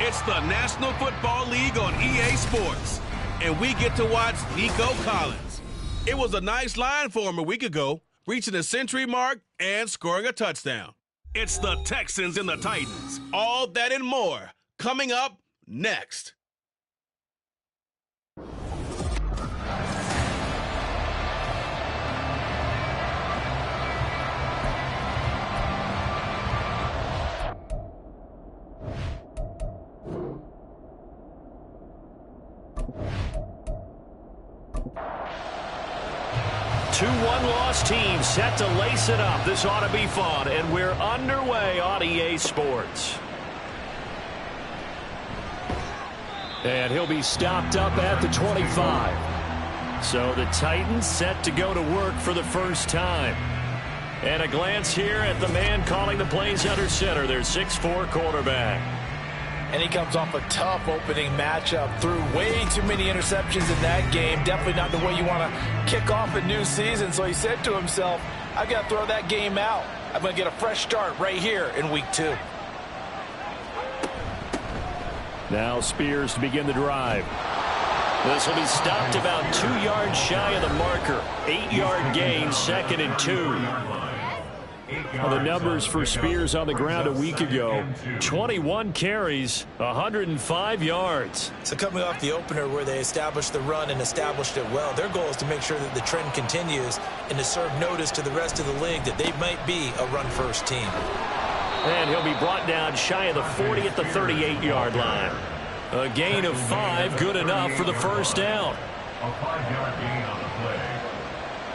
It's the National Football League on EA Sports, and we get to watch Nico Collins. It was a nice line for him a week ago, reaching the century mark and scoring a touchdown. It's the Texans and the Titans. All that and more coming up next. Two one-loss teams set to lace it up. This ought to be fun, and we're underway on EA Sports. And he'll be stopped up at the 25. So the Titans set to go to work for the first time. And a glance here at the man calling the plays under center, their 6'4" quarterback. And he comes off a tough opening matchup, threw way too many interceptions in that game. Definitely not the way you want to kick off a new season. So he said to himself, I've got to throw that game out. I'm going to get a fresh start right here in week 2. Now Spears to begin the drive. This will be stopped about 2 yards shy of the marker. 8-yard gain, 2nd and 2. Well, the numbers for Spears on the ground a week ago, 21 carries, 105 yards. So coming off the opener where they established the run and established it well, their goal is to make sure that the trend continues and to serve notice to the rest of the league that they might be a run-first team. And he'll be brought down shy of the 40 at the 38-yard line. A gain of 5, good enough for the first down. A 5-yard gain on the play.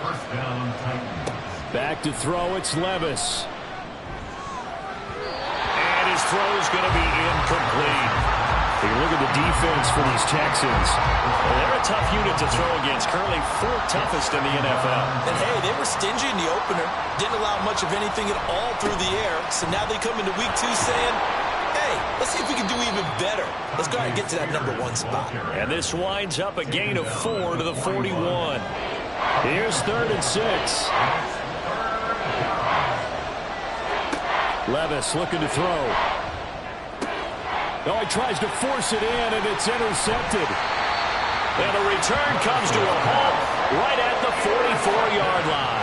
First down, Titans. Back to throw, it's Levis. And his throw's going to be incomplete. Take a look at the defense for these Texans. Well, they're a tough unit to throw against, currently 4th toughest in the NFL. And hey, they were stingy in the opener, didn't allow much of anything at all through the air. So now they come into week 2 saying, hey, let's see if we can do even better. Let's go ahead and get to that number 1 spot. And this winds up a gain of 4 to the 41. Here's 3rd and 6. Levis looking to throw. Oh, he tries to force it in, and it's intercepted. And the return comes to a halt right at the 44-yard line.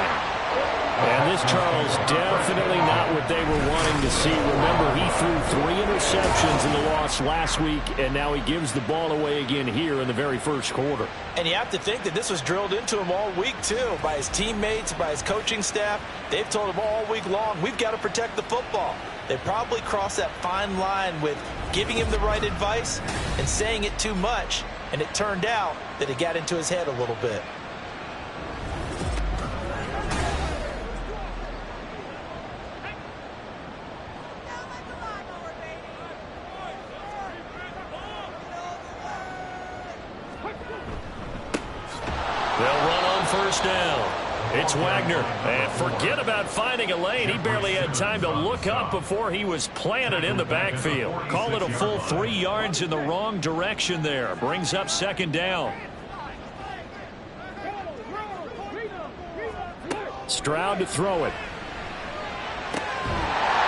And this, Charles, definitely not what they were wanting to see. Remember, he threw 3 interceptions in the loss last week, and now he gives the ball away again here in the very first quarter. And you have to think that this was drilled into him all week, too, by his teammates, by his coaching staff. They've told him all week long, we've got to protect the football. They probably crossed that fine line with giving him the right advice and saying it too much, and it turned out that it got into his head a little bit. They'll run on first down. It's Wagner. And forget about finding a lane. He barely had time to look up before he was planted in the backfield. Call it a full 3 yards in the wrong direction there. Brings up second down. Stroud to throw it.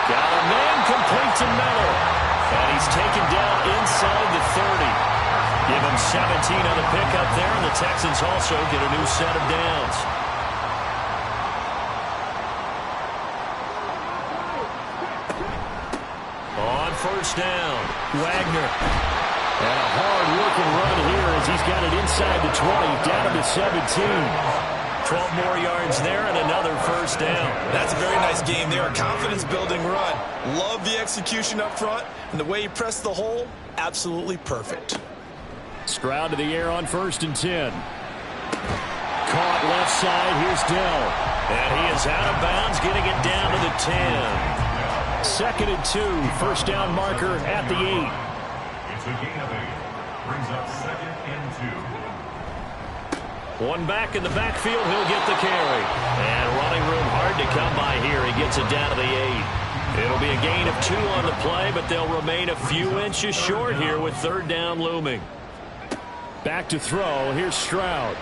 Got a man complete to Miller. And he's taken down inside the 30. Give him 17 on the pickup there, and the Texans also get a new set of downs. On first down, Wagner. And a hard-looking run here as he's got it inside the 20, down to the 17. 12 more yards there and another first down. That's a very nice game there. A confidence-building run. Love the execution up front, and the way he pressed the hole, absolutely perfect. Stroud to the air on 1st and 10. Caught left side. Here's Dell. And he is out of bounds, getting it down to the 10. 2nd and 2. First down marker at the 8. It's a gain of 8. Brings up 2nd and 2. One back in the backfield. He'll get the carry. And running room hard to come by here. He gets it down to the 8. It'll be a gain of 2 on the play, but they'll remain a few inches short here with 3rd down looming. Back to throw. Here's Stroud.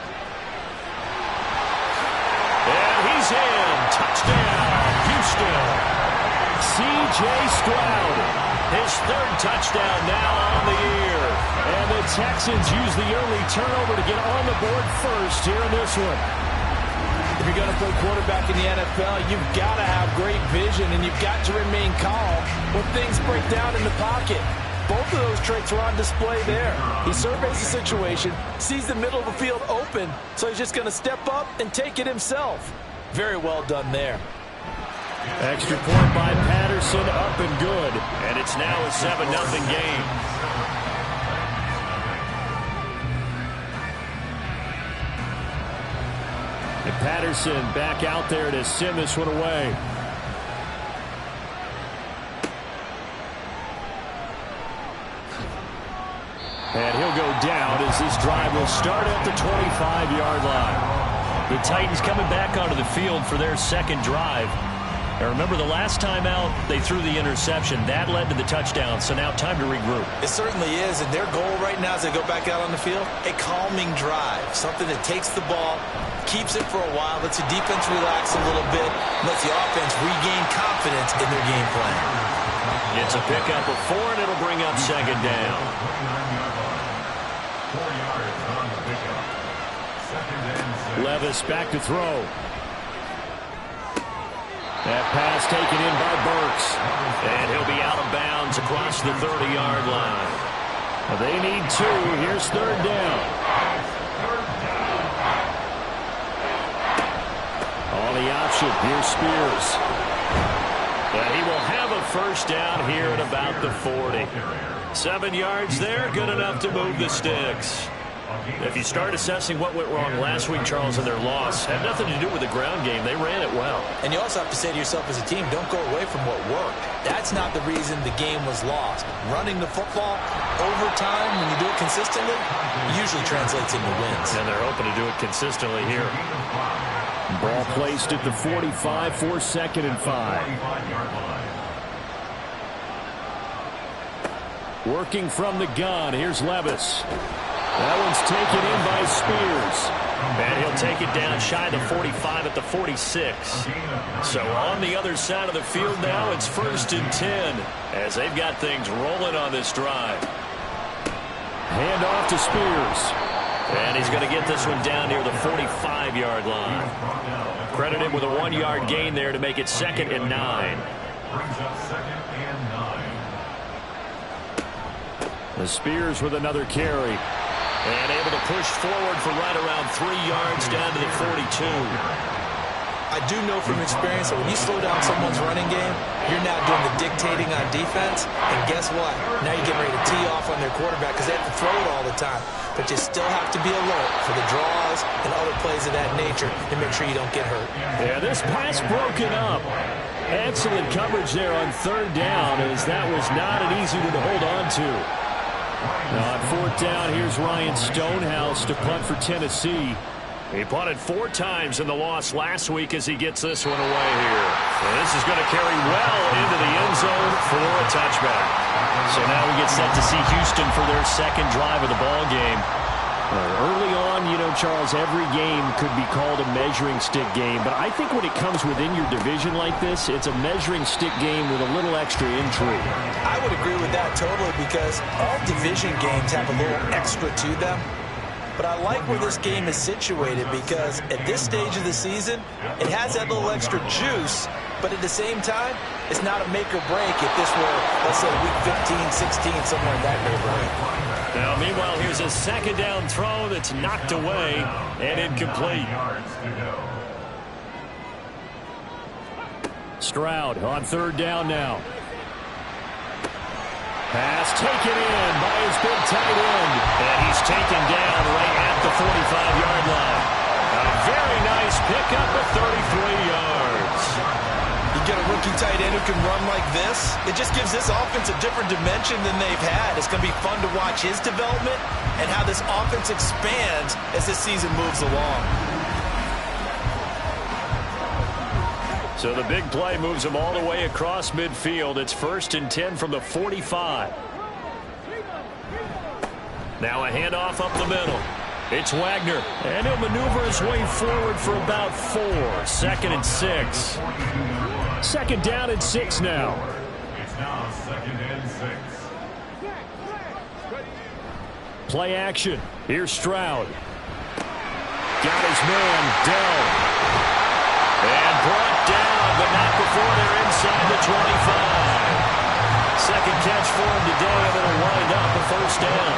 And he's in. Touchdown, Houston. C.J. Stroud. His 3rd touchdown now on the year. And the Texans use the early turnover to get on the board first here in this one. If you're going to play quarterback in the NFL, you've got to have great vision, and you've got to remain calm when things break down in the pocket. Both of those traits were on display there. He surveys the situation, sees the middle of the field open, so he's just going to step up and take it himself. Very well done there. Extra point by Patterson, up and good. And it's now a 7-0 game. And Patterson back out there to send this one away. And he'll go down as this drive will start at the 25-yard line. The Titans coming back onto the field for their 2nd drive. And remember, the last time out, they threw the interception. That led to the touchdown, so now time to regroup. It certainly is, and their goal right now as they go back out on the field, a calming drive, something that takes the ball, keeps it for a while, lets the defense relax a little bit, lets the offense regain confidence in their game plan. It's a pickup of 4, and it'll bring up 2nd down. 4 yards on the pickup. 2nd and 6. Levis back to throw. That pass taken in by Burks. And he'll be out of bounds across the 30-yard line. They need 2. Here's 3rd down. On the option, here's Spears. And he will have a first down here at about the 40. 7 yards there, good enough to move the sticks. If you start assessing what went wrong last week, Charles, in their loss, had nothing to do with the ground game. They ran it well. And you also have to say to yourself as a team, don't go away from what worked. That's not the reason the game was lost. Running the football over time, when you do it consistently, usually translates into wins. And they're hoping to do it consistently here. Ball placed at the 45 for 2nd and 5. Working from the gun. Here's Levis. That one's taken in by Spears. And he'll take it down shy of the 45 at the 46. So on the other side of the field now, it's 1st and 10 as they've got things rolling on this drive. Hand off to Spears. And he's going to get this one down near the 45-yard line. Credit him with a 1-yard gain there to make it 2nd and 9. Brings up 2nd and 9. The Spears with another carry. And able to push forward for right around 3 yards down to the 42. I do know from experience that when you slow down someone's running game, you're now doing the dictating on defense. And guess what? Now you're getting ready to tee off on their quarterback because they have to throw it all the time. But you still have to be alert for the draws and other plays of that nature to make sure you don't get hurt. Yeah, this pass broken up. Excellent coverage there on 3rd down as that was not an easy one to hold on to. Now on 4th down, here's Ryan Stonehouse to punt for Tennessee. He punted 4 times in the loss last week as he gets this one away here. And this is going to carry well into the end zone for a touchback. So now we get set to see Houston for their second drive of the ball game. Early on, you know, Charles, every game could be called a measuring stick game. But I think when it comes within your division like this, it's a measuring stick game with a little extra intrigue. I would agree with that totally because all division games have a little extra to them. But I like where this game is situated because at this stage of the season, it has that little extra juice. But at the same time, it's not a make or break if this were, let's say, week 15, 16, somewhere in that neighborhood. Now, meanwhile, here's a second down throw that's knocked away and incomplete. Stroud on third down now. Pass taken in by his big tight end. And he's taken down right at the 45-yard line. A very nice pickup of 33 yards. You get a rookie tight end who can run like this, it just gives this offense a different dimension than they've had. It's going to be fun to watch his development and how this offense expands as this season moves along. So the big play moves him all the way across midfield. It's 1st and 10 from the 45. Now a handoff up the middle. It's Wagner, and he'll maneuver his way forward for about 4. 2nd and 6. 2nd down and 6 now. It's now 2nd and 6. Play action. Here's Stroud. Got his man, Dell. And brought down, but not before they're inside the 25. Second catch for him today, and it'll wind up a 1st down.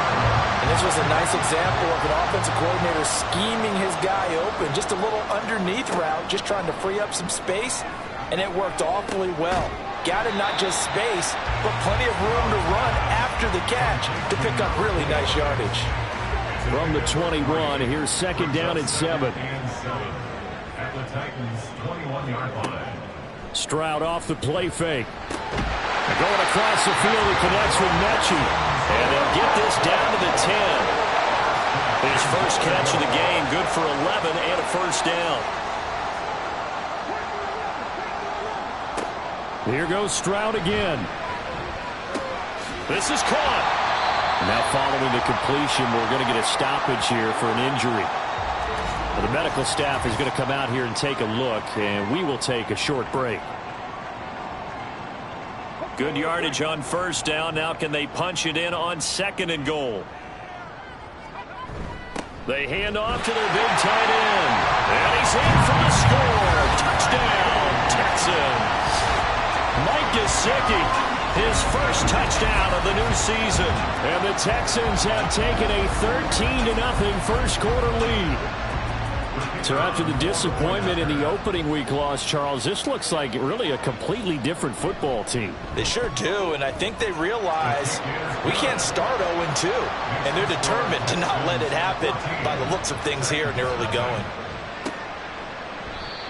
And this was a nice example of an offensive coordinator scheming his guy open. Just a little underneath route, just trying to free up some space, and it worked awfully well. Got him not just space, but plenty of room to run after the catch to pick up really nice yardage. From the 21, here's 2nd down and 7. At the Titans' 21-yard line. Stroud off the play fake. Going across the field, he connects with Mechie. And they'll get this down to the 10. His first catch of the game, good for 11 and a 1st down. Here goes Stroud again. This is caught. Now following the completion, we're going to get a stoppage here for an injury. The medical staff is going to come out here and take a look, and we will take a short break. Good yardage on 1st down. Now can they punch it in on 2nd and goal? They hand off to their big tight end. And he's in for the score. Touchdown, Texans. Mike Gesicki, his first touchdown of the new season. And the Texans have taken a 13-0 first quarter lead. So after the disappointment in the opening week loss, Charles, this looks like really a completely different football team. They sure do, and I think they realize we can't start 0-2, and they're determined to not let it happen by the looks of things here in the early going.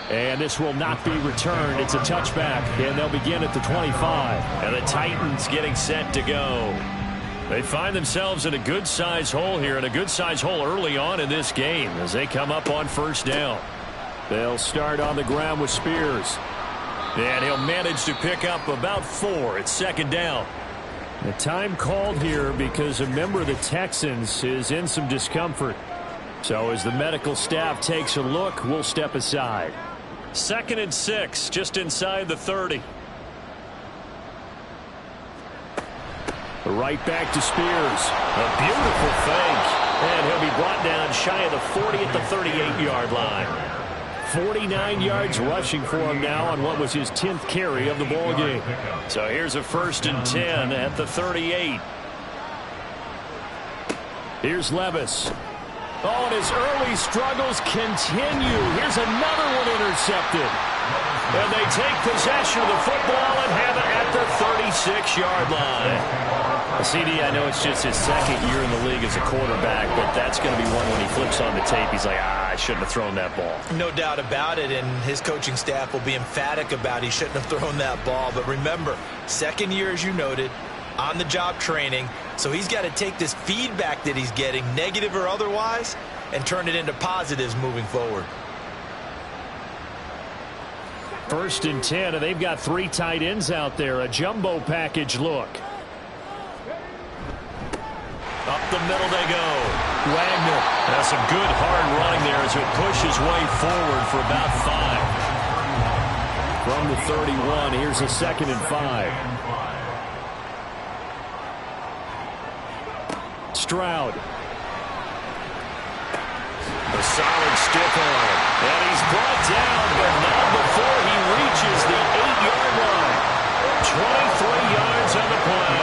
And this will not be returned. It's a touchback, and they'll begin at the 25. And the Titans getting set to go. They find themselves in a good-sized hole here, and a good-sized hole early on in this game as they come up on 1st down. They'll start on the ground with Spears. And he'll manage to pick up about 4 at 2nd down. The time called here because a member of the Texans is in some discomfort. So as the medical staff takes a look, we'll step aside. 2nd and 6, just inside the 30. Right back to Spears. A beautiful fake. And he'll be brought down shy of the 40 at the 38-yard line. 49 yards rushing for him now on what was his 10th carry of the ball game. So here's a 1st and 10 at the 38. Here's Levis. Oh, and his early struggles continue. Here's another one intercepted. And they take possession of the football and have it at the 36-yard line. CD, I know it's just his 2nd year in the league as a quarterback, but that's going to be one when he flips on the tape. He's like, I shouldn't have thrown that ball. No doubt about it, and his coaching staff will be emphatic about he shouldn't have thrown that ball. But remember, 2nd year, as you noted, on-the-job training, so he's got to take this feedback that he's getting, negative or otherwise, and turn it into positives moving forward. 1st and 10, and they've got 3 tight ends out there. A jumbo package look. Up the middle they go. Wagner has some good hard running there as he'll push his way forward for about 5. From the 31, here's a 2nd and 5. Stroud. A solid stiff arm. And he's brought down, but not before he reaches the 8-yard line. 23 yards on the play.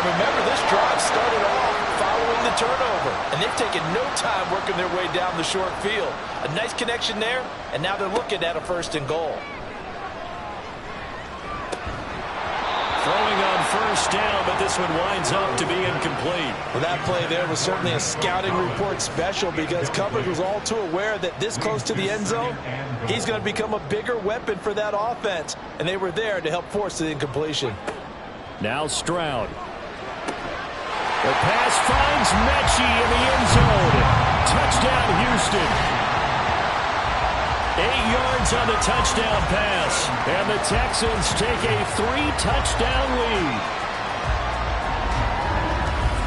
Remember, this drive started off following the turnover, and they've taken no time working their way down the short field. A nice connection there, and now they're looking at a 1st and goal. Throwing on 1st down, but this one winds up to be incomplete. Well, that play there was certainly a scouting report special because coverage was all too aware that this close to the end zone, he's going to become a bigger weapon for that offense, and they were there to help force the incompletion. Now Stroud. The pass finds Mechie in the end zone. Touchdown, Houston. 8 yards on the touchdown pass. And the Texans take a 3-touchdown lead.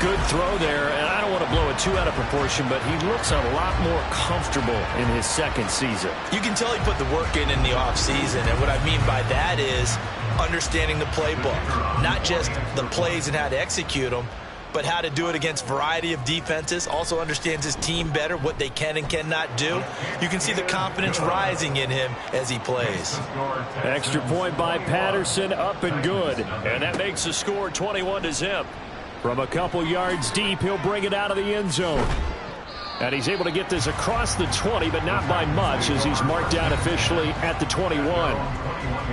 Good throw there, and I don't want to blow it too out of proportion, but he looks a lot more comfortable in his 2nd season. You can tell he put the work in the offseason, and what I mean by that is understanding the playbook. Not just the plays and how to execute them, but how to do it against a variety of defenses. Also understands his team better, what they can and cannot do. You can see the confidence rising in him as he plays. Extra point by Patterson, up and good. And that makes the score 21-0. From a couple yards deep, he'll bring it out of the end zone. And he's able to get this across the 20, but not by much, as he's marked down officially at the 21.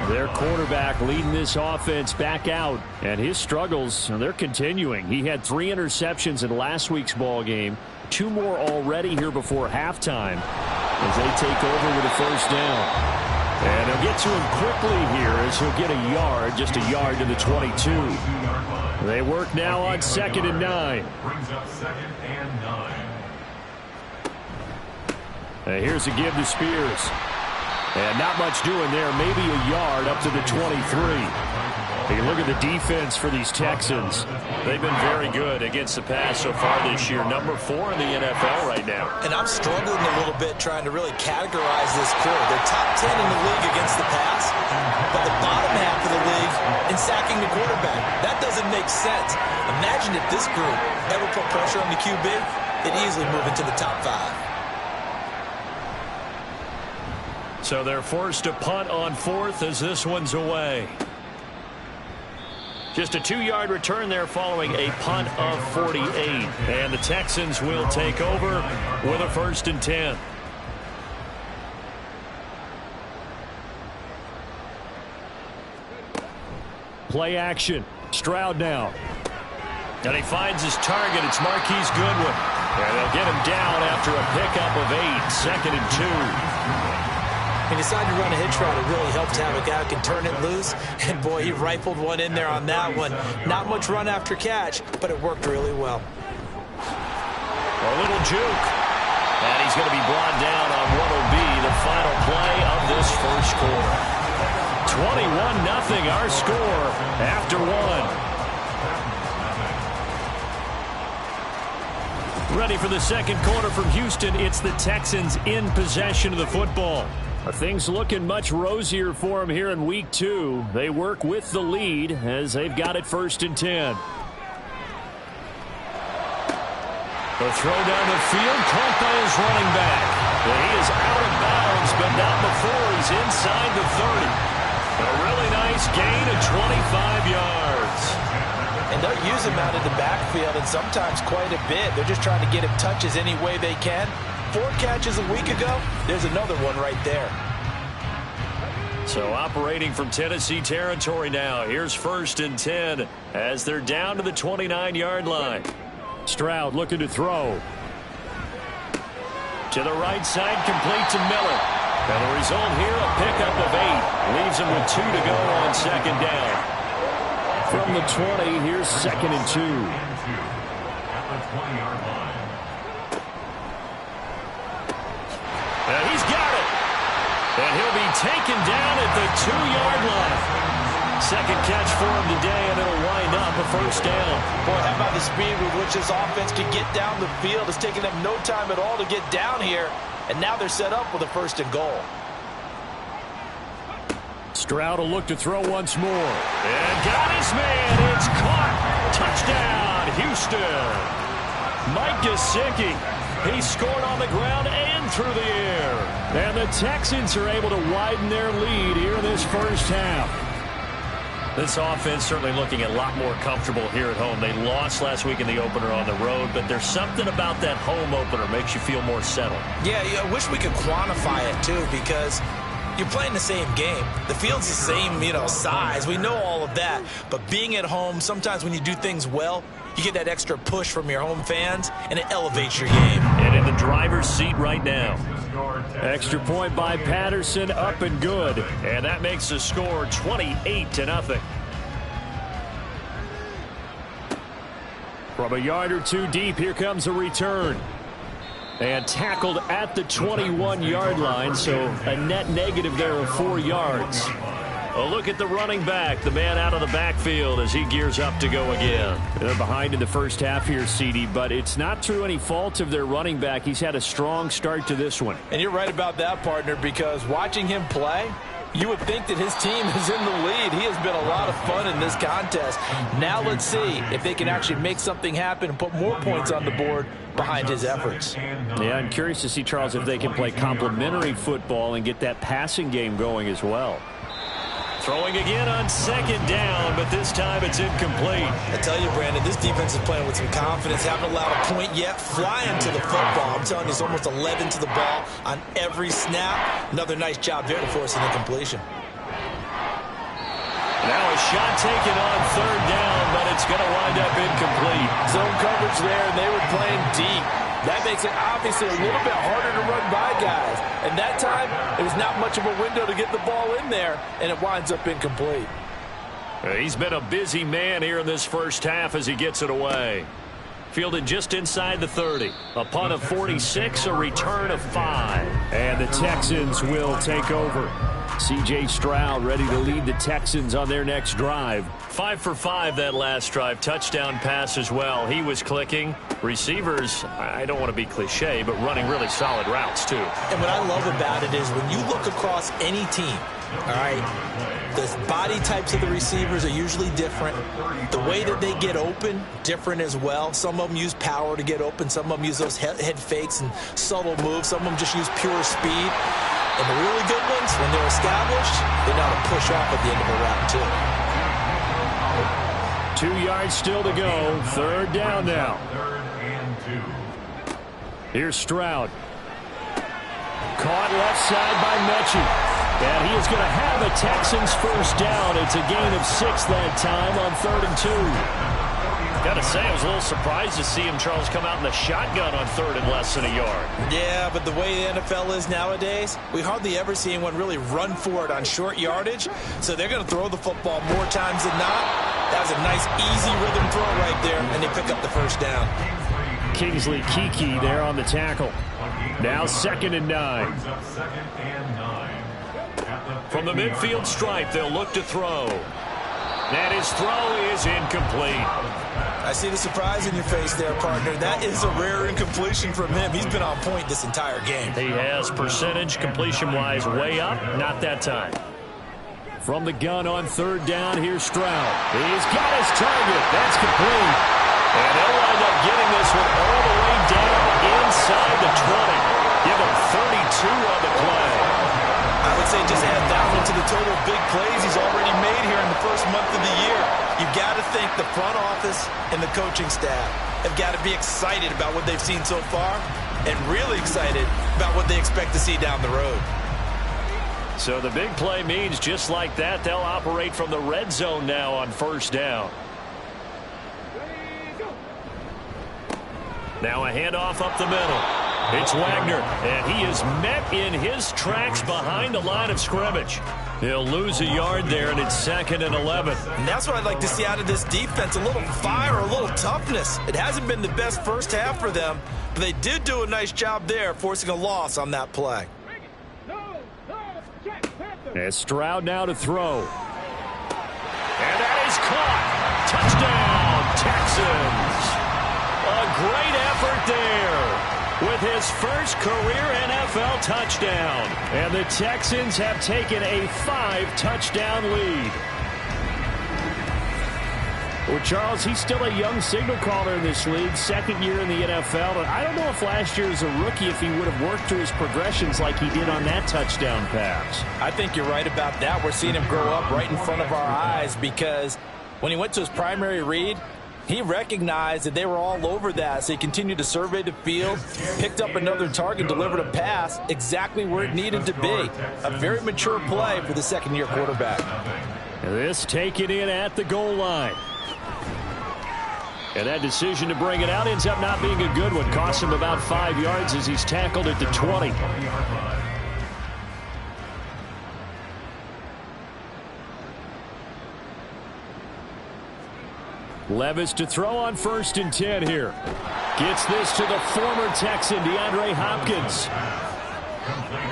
Their quarterback leading this offense back out, and his struggles, they're continuing. He had 3 interceptions in last week's ball game, 2 more already here before halftime as they take over with a 1st down. And they'll get to him quickly here as he'll get a yard, just a yard to the 22. They work now on 2nd and 9. Brings up 2nd and 9. Here's a give to Spears. And not much doing there. Maybe a yard up to the 23. Take a look at the defense for these Texans. They've been very good against the pass so far this year. Number 4 in the NFL right now. And I'm struggling a little bit trying to really categorize this crew. They're top 10 in the league against the pass, but the bottom half of the league in sacking the quarterback. That doesn't make sense. Imagine if this group ever put pressure on the QB, it'd easily move into the top 5. So they're forced to punt on 4th as this one's away. Just a 2-yard return there following a punt of 48. And the Texans will take over with a 1st and 10. Play action. Stroud now. And he finds his target. It's Marquise Goodwin. And they'll get him down after a pickup of 8. 2nd and 2. He decided to run a hitch route. It really helped to have a guy who can turn it loose. And, boy, he rifled one in there on that one. Not much run after catch, but it worked really well. A little juke. And he's going to be brought down on what will be the final play of this 1st quarter. 21-0 our score after 1. Ready for the 2nd quarter from Houston. It's the Texans in possession of the football. Things looking much rosier for them here in week 2. They work with the lead as they've got it 1st and 10. The throw down the field, caught by his running back. And he is out of bounds, but not before he's inside the 30. A really nice gain of 25 yards. And they'll use him out in the backfield, and sometimes quite a bit. They're just trying to get him touches any way they can. 4 catches a week ago, there's another one right there. So operating from Tennessee territory now. Here's 1st and 10 as they're down to the 29-yard line. Stroud looking to throw. To the right side, complete to Miller. And the result here, a pickup of 8. Leaves him with 2 to go on 2nd down. From the 20, here's 2nd and 2. At the 20-yard line. And he's got it. And he'll be taken down at the 2-yard line. Second catch for him today, and it'll wind up a first down. Boy, how about the speed with which this offense can get down the field? It's taking them no time at all to get down here, and now they're set up with a first and goal. Stroud will look to throw once more. And got his man. It's caught. Touchdown, Houston. Mike Gesicki. He scored on the ground and through the air. And the Texans are able to widen their lead here in this first half. This offense certainly looking a lot more comfortable here at home. They lost last week in the opener on the road, but there's something about that home opener makes you feel more settled. Yeah, I wish we could quantify it, too, because you're playing the same game. The field's the same, size. We know all of that. But being at home, sometimes when you do things well, you get that extra push from your home fans, and it elevates your game. And in the driver's seat right now. Extra point by Patterson, up and good. And that makes the score 28-0. From a yard or two deep, here comes a return. And tackled at the 21-yard line, so a net negative there of 4 yards. A look at the running back, the man out of the backfield as he gears up to go again. They're behind in the first half here, CD, but it's not through any fault of their running back. He's had a strong start to this one. And you're right about that, partner, because watching him play, you would think that his team is in the lead. He has been a lot of fun in this contest. Now let's see if they can actually make something happen and put more points on the board behind his efforts. Yeah, I'm curious to see, Charles, if they can play complementary football and get that passing game going as well. Throwing again on second down, but this time it's incomplete. I tell you, Brandon, this defense is playing with some confidence. Haven't allowed a point yet. Flying to the football. I'm telling you, it's almost 11 to the ball on every snap. Another nice job there to force an incompletion. Now a shot taken on third down, but it's going to wind up incomplete. Zone coverage there, and they were playing deep. That makes it obviously a little bit harder to run by guys. And that time, it was not much of a window to get the ball in there, and it winds up incomplete. He's been a busy man here in this first half as he gets it away. Fielded just inside the 30. A punt of 46, a return of 5. And the Texans will take over. C.J. Stroud ready to lead the Texans on their next drive. 5 for 5 that last drive. Touchdown pass as well. He was clicking. Receivers, I don't want to be cliche, but running really solid routes too. And what I love about it is when you look across any team, all right, the body types of the receivers are usually different. The way that they get open, different as well. Some of them use power to get open. Some of them use those head fakes and subtle moves. Some of them just use pure speed. And the really good ones, when they're established, they know how to push off at the end of a route, too. 2 yards still to go. Third down now. Here's Stroud. Caught left side by Mechie. And he is going to have a Texans first down. It's a gain of 6 that time on 3rd and 2. Got to say, I was a little surprised to see him, Charles, come out in the shotgun on 3rd and less than a yard. Yeah, but the way the NFL is nowadays, we hardly ever see anyone really run for it on short yardage. So they're going to throw the football more times than not. That was a nice, easy rhythm throw right there, and they pick up the first down. Kingsley Kiki there on the tackle. Now 2nd and 9. From the midfield stripe, they'll look to throw. And his throw is incomplete. I see the surprise in your face there, partner. That is a rare incompletion from him. He's been on point this entire game. He has percentage completion-wise way up. Not that time. From the gun on 3rd down, here's Stroud. He's got his target. That's complete. And they'll wind up getting this one all the way down inside the 20. Give him 32 on the play. I would say just add that one to the total big plays he's already made here in the first month of the year. You've got to think the front office and the coaching staff have got to be excited about what they've seen so far and really excited about what they expect to see down the road. So the big play means just like that, they'll operate from the red zone now on 1st down. Now a handoff up the middle. It's Wagner, and he is met in his tracks behind the line of scrimmage. He'll lose a yard there, and it's 2nd and 11. And that's what I'd like to see out of this defense, a little fire, a little toughness. It hasn't been the best first half for them, but they did do a nice job there, forcing a loss on that play. And Stroud now to throw. And that is caught. Touchdown, Texans. A great effort there with his first career NFL touchdown. And the Texans have taken a 5-touchdown lead. Well, Charles, he's still a young signal caller in this league, second year in the NFL. And I don't know if last year as a rookie if he would have worked through his progressions like he did on that touchdown pass. I think you're right about that. We're seeing him grow up right in front of our eyes because when he went to his primary read, he recognized that they were all over that, so he continued to survey the field, picked up another target, delivered a pass exactly where it needed to be. A very mature play for the second-year quarterback. This taken in at the goal line. And that decision to bring it out ends up not being a good one. Costs him about 5 yards as he's tackled at the 20. Levis to throw on 1st and 10 here. Gets this to the former Texan, DeAndre Hopkins.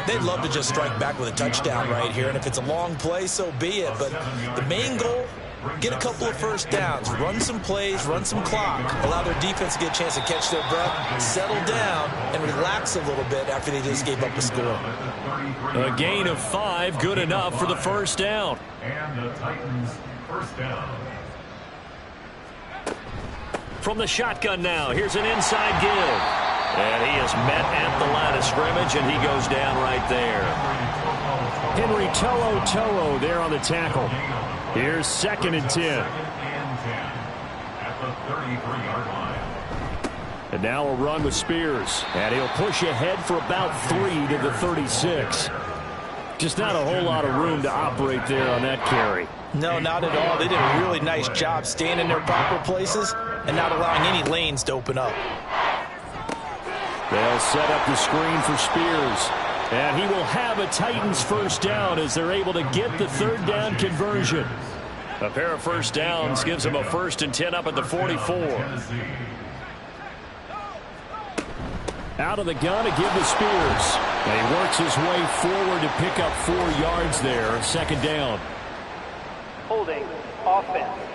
They'd love to just strike back with a touchdown right here, and if it's a long play, so be it. But the main goal, get a couple of first downs, run some plays, run some clock, allow their defense to get a chance to catch their breath, settle down, and relax a little bit after they just gave up a score. A gain of 5, good enough for the first down. And the Titans first down. From the shotgun now, here's an inside give. And he is met at the line of scrimmage, and he goes down right there. Henry To'o there on the tackle. Here's 2nd and 10. At the 33-yard line. And now a run with Spears. And he'll push ahead for about 3 to the 36. Just not a whole lot of room to operate there on that carry. No, not at all. They did a really nice job staying in their proper places and not allowing any lanes to open up. They'll set up the screen for Spears. And he will have a Titans first down as they're able to get the 3rd down conversion. A pair of first downs gives them a 1st and 10 up at the 44. Out of the gun to give to Spears. And he works his way forward to pick up 4 yards there. 2nd down. Holding offense.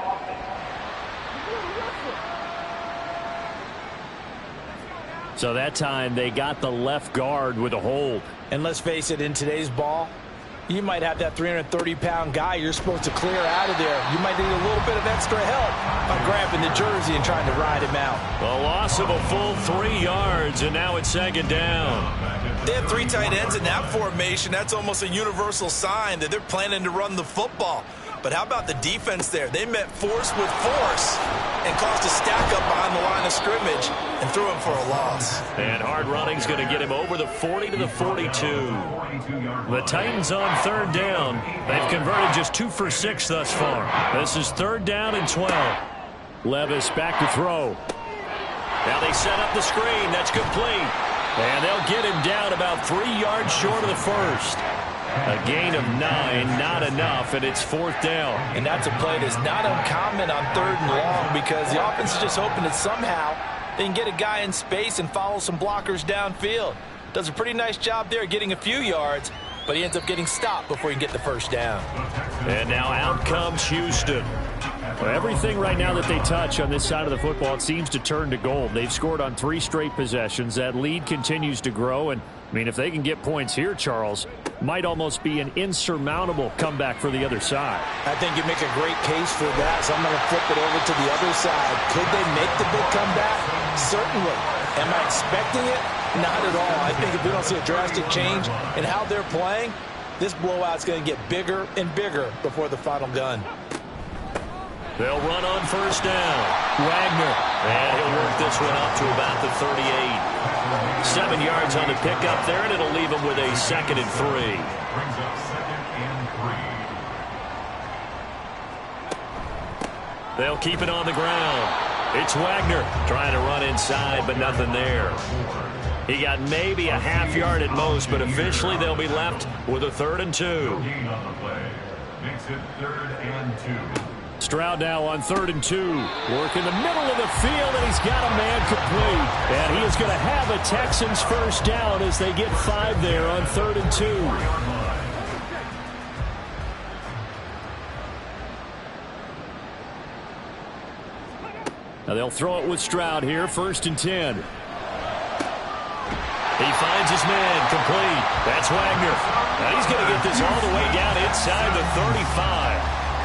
So that time they got the left guard with a hold. And let's face it, in today's ball, you might have that 330-pound guy you're supposed to clear out of there. You might need a little bit of extra help by grabbing the jersey and trying to ride him out. A loss of a full 3 yards, and now it's 2nd down. They have 3 tight ends in that formation. That's almost a universal sign that they're planning to run the football. But how about the defense there? They met force with force and caused a stack up behind the line of scrimmage and threw him for a loss. And hard running's going to get him over the 40 to the 42. The Titans on 3rd down. They've converted just 2 for 6 thus far. This is 3rd down and 12. Levis back to throw. Now they set up the screen. That's complete. And they'll get him down about 3 yards short of the first. A gain of 9, not enough, and it's 4th down. And that's a play that's not uncommon on 3rd and long because the offense is just hoping that somehow they can get a guy in space and follow some blockers downfield. Does a pretty nice job there getting a few yards, but he ends up getting stopped before he can get the first down. And now out comes Houston. Well, everything right now that they touch on this side of the football, it seems to turn to gold. They've scored on 3 straight possessions. That lead continues to grow, and I mean, if they can get points here, Charles, might almost be an insurmountable comeback for the other side. I think you make a great case for that, so I'm going to flip it over to the other side. Could they make the big comeback? Certainly. Am I expecting it? Not at all. I think if we don't see a drastic change in how they're playing, this blowout's going to get bigger and bigger before the final gun. They'll run on 1st down. Wagner. And he'll work this one up to about the 38. 7 yards on the pickup there, and it'll leave him with a 2nd and 3. Brings up 2nd and 3. They'll keep it on the ground. It's Wagner trying to run inside, but nothing there. He got maybe a half yard at most, but officially they'll be left with a 3rd and 2. Gain on the play. Makes it 3rd and 2. Stroud now on 3rd and 2. Work in the middle of the field, and he's got a man complete. And he is going to have a Texans first down as they get 5 there on 3rd and 2. Now they'll throw it with Stroud here, 1st and 10. He finds his man, complete. That's Wagner. Now he's going to get this all the way down inside the 35.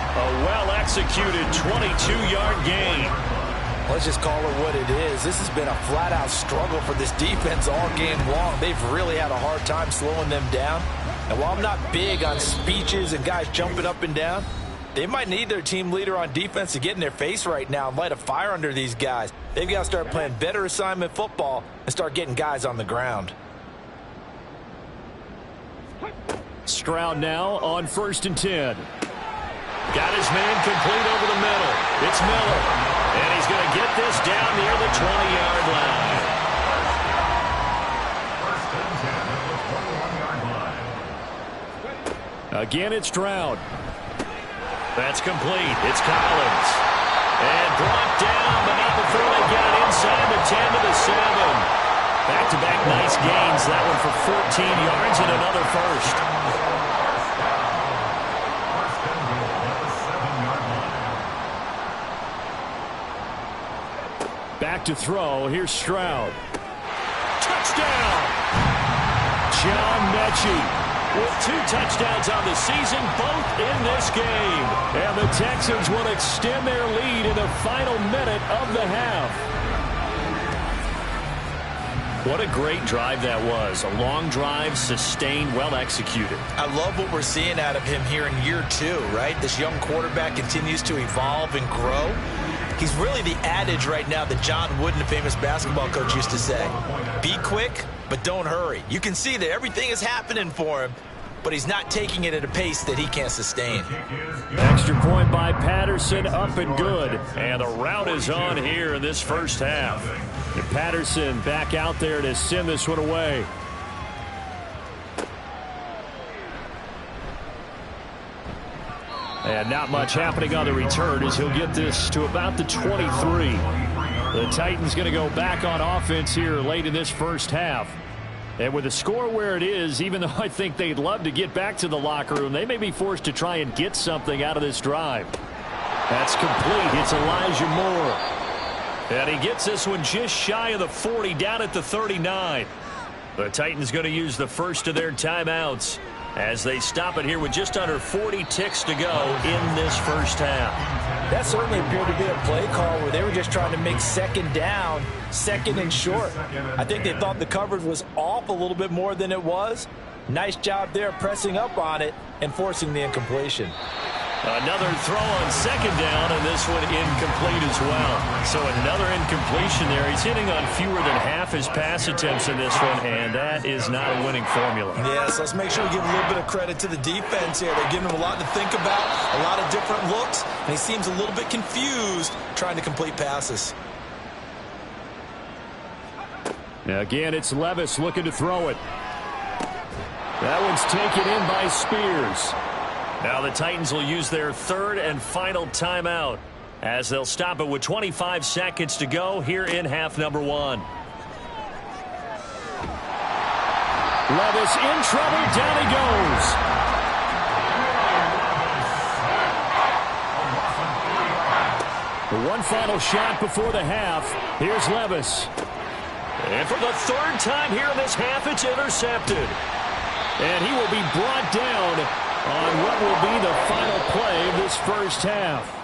A well-executed 22-yard gain. Let's just call it what it is. This has been a flat-out struggle for this defense all game long. They've really had a hard time slowing them down. And while I'm not big on speeches and guys jumping up and down, they might need their team leader on defense to get in their face right now and light a fire under these guys. They've got to start playing better assignment football and start getting guys on the ground. Stroud now on 1st and 10. Got his man complete over the middle. It's Miller. And he's going to get this down near the 20-yard line. First and 10 at the 21-yard line. Again, it's Stroud. That's complete. It's Collins. And brought down, but not before they get it inside the 10 to the 7. Back-to-back nice gains. That one for 14 yards and another first. First and goal at the 7-yard line. Back to throw. Here's Stroud. Touchdown! John Mechie with 2 touchdowns on the season, both in this game. And the Texans will extend their lead in the final minute of the half. What a great drive that was. A long drive, sustained, well executed. I love what we're seeing out of him here in year 2, right? This young quarterback continues to evolve and grow. He's really the adage right now that John Wooden, the famous basketball coach, used to say. Be quick, but don't hurry. You can see that everything is happening for him, but he's not taking it at a pace that he can't sustain. Extra point by Patterson, up and good. And the route is on here in this first half. And Patterson back out there to send this one away. And not much happening on the return as he'll get this to about the 23. The Titans going to go back on offense here late in this first half. And with the score where it is, even though I think they'd love to get back to the locker room, they may be forced to try and get something out of this drive. That's complete. It's Elijah Moore. And he gets this one just shy of the 40, down at the 39. The Titans going to use the first of their timeouts as they stop it here with just under 40 ticks to go in this first half. That certainly appeared to be a play call where they were just trying to make second down, second and short. I think they thought the coverage was off a little bit more than it was. Nice job there pressing up on it and forcing the incompletion. Another throw on second down, and this one incomplete as well. So another incompletion there. He's hitting on fewer than half his pass attempts in this one, and that is not a winning formula. Yes, let's make sure we give a little bit of credit to the defense here. They're giving him a lot to think about, a lot of different looks, and he seems a little bit confused trying to complete passes. Now again, it's Levis looking to throw it. That one's taken in by Spears. Now the Titans will use their third and final timeout as they'll stop it with 25 seconds to go here in half number 1. Levis in trouble. Down he goes. The one final shot before the half. Here's Levis. And for the third time here in this half, it's intercepted. And he will be brought down on what will be the final play of this first half.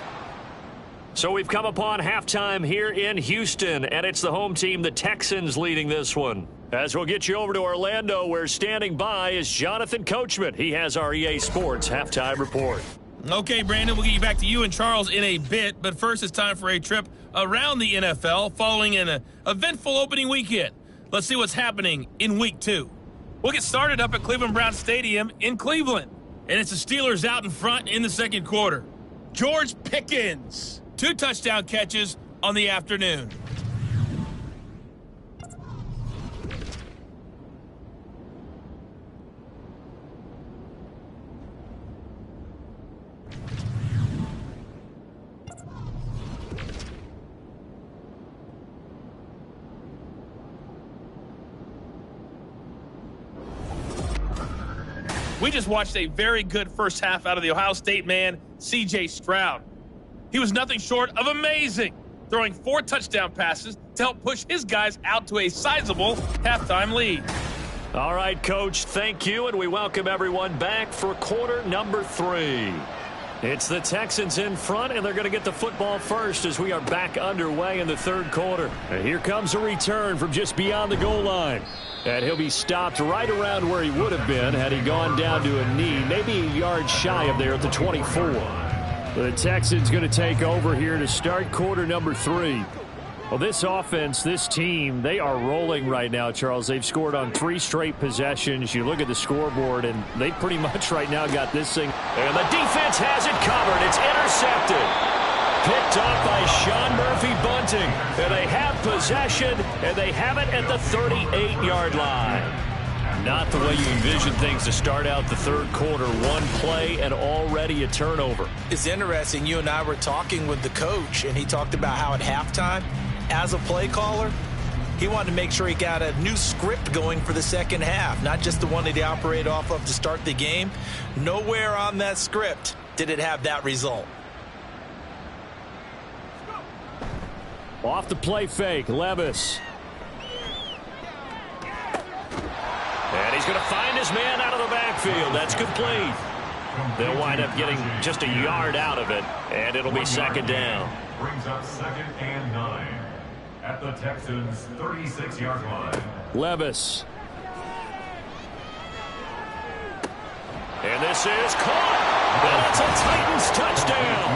So we've come upon halftime here in Houston, and it's the home team, the Texans, leading this one. As we'll get you over to Orlando, where standing by is Jonathan Coachman. He has our EA Sports halftime report. Okay, Brandon, we'll get you back to you and Charles in a bit, but first it's time for a trip around the NFL following an eventful opening weekend. Let's see what's happening in Week 2. We'll get started up at Cleveland Browns Stadium in Cleveland. And it's the Steelers out in front in the second quarter. George Pickens, 2 touchdown catches on the afternoon. We just watched a very good first half out of the Ohio State man, C.J. Stroud. He was nothing short of amazing. throwing 4 touchdown passes to help push his guys out to a sizable halftime lead. All right, Coach, thank you, and we welcome everyone back for quarter number 3. It's the Texans in front, and they're going to get the football first as we are back underway in the third quarter. And here comes a return from just beyond the goal line. And he'll be stopped right around where he would have been had he gone down to a knee, maybe a yard shy of there at the 24. The Texans going to take over here to start quarter number 3. Well, this offense, this team, they are rolling right now, Charles. They've scored on 3 straight possessions. You look at the scoreboard, and they pretty much right now got this thing. And the defense has it covered. It's intercepted. Picked off by Sean Murphy-Bunting. And they have possession, and they have it at the 38-yard line. Not the way you envision things to start out the third quarter. One play and already a turnover. It's interesting. You and I were talking with the coach, and he talked about how at halftime, as a play caller, he wanted to make sure he got a new script going for the second half, not just the one that he operated off of to start the game. Nowhere on that script did it have that result. Off the play fake, Levis. And he's going to find his man out of the backfield. That's complete. They'll wind up getting just a yard out of it, and it'll be second down. Brings up 2nd and 9 at the Texans' 36-yard line. Levis. And this is caught. And it's a Titans touchdown.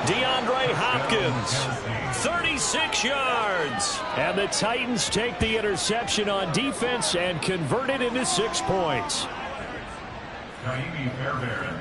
DeAndre Hopkins, 36 yards. And the Titans take the interception on defense and convert it into 6 points.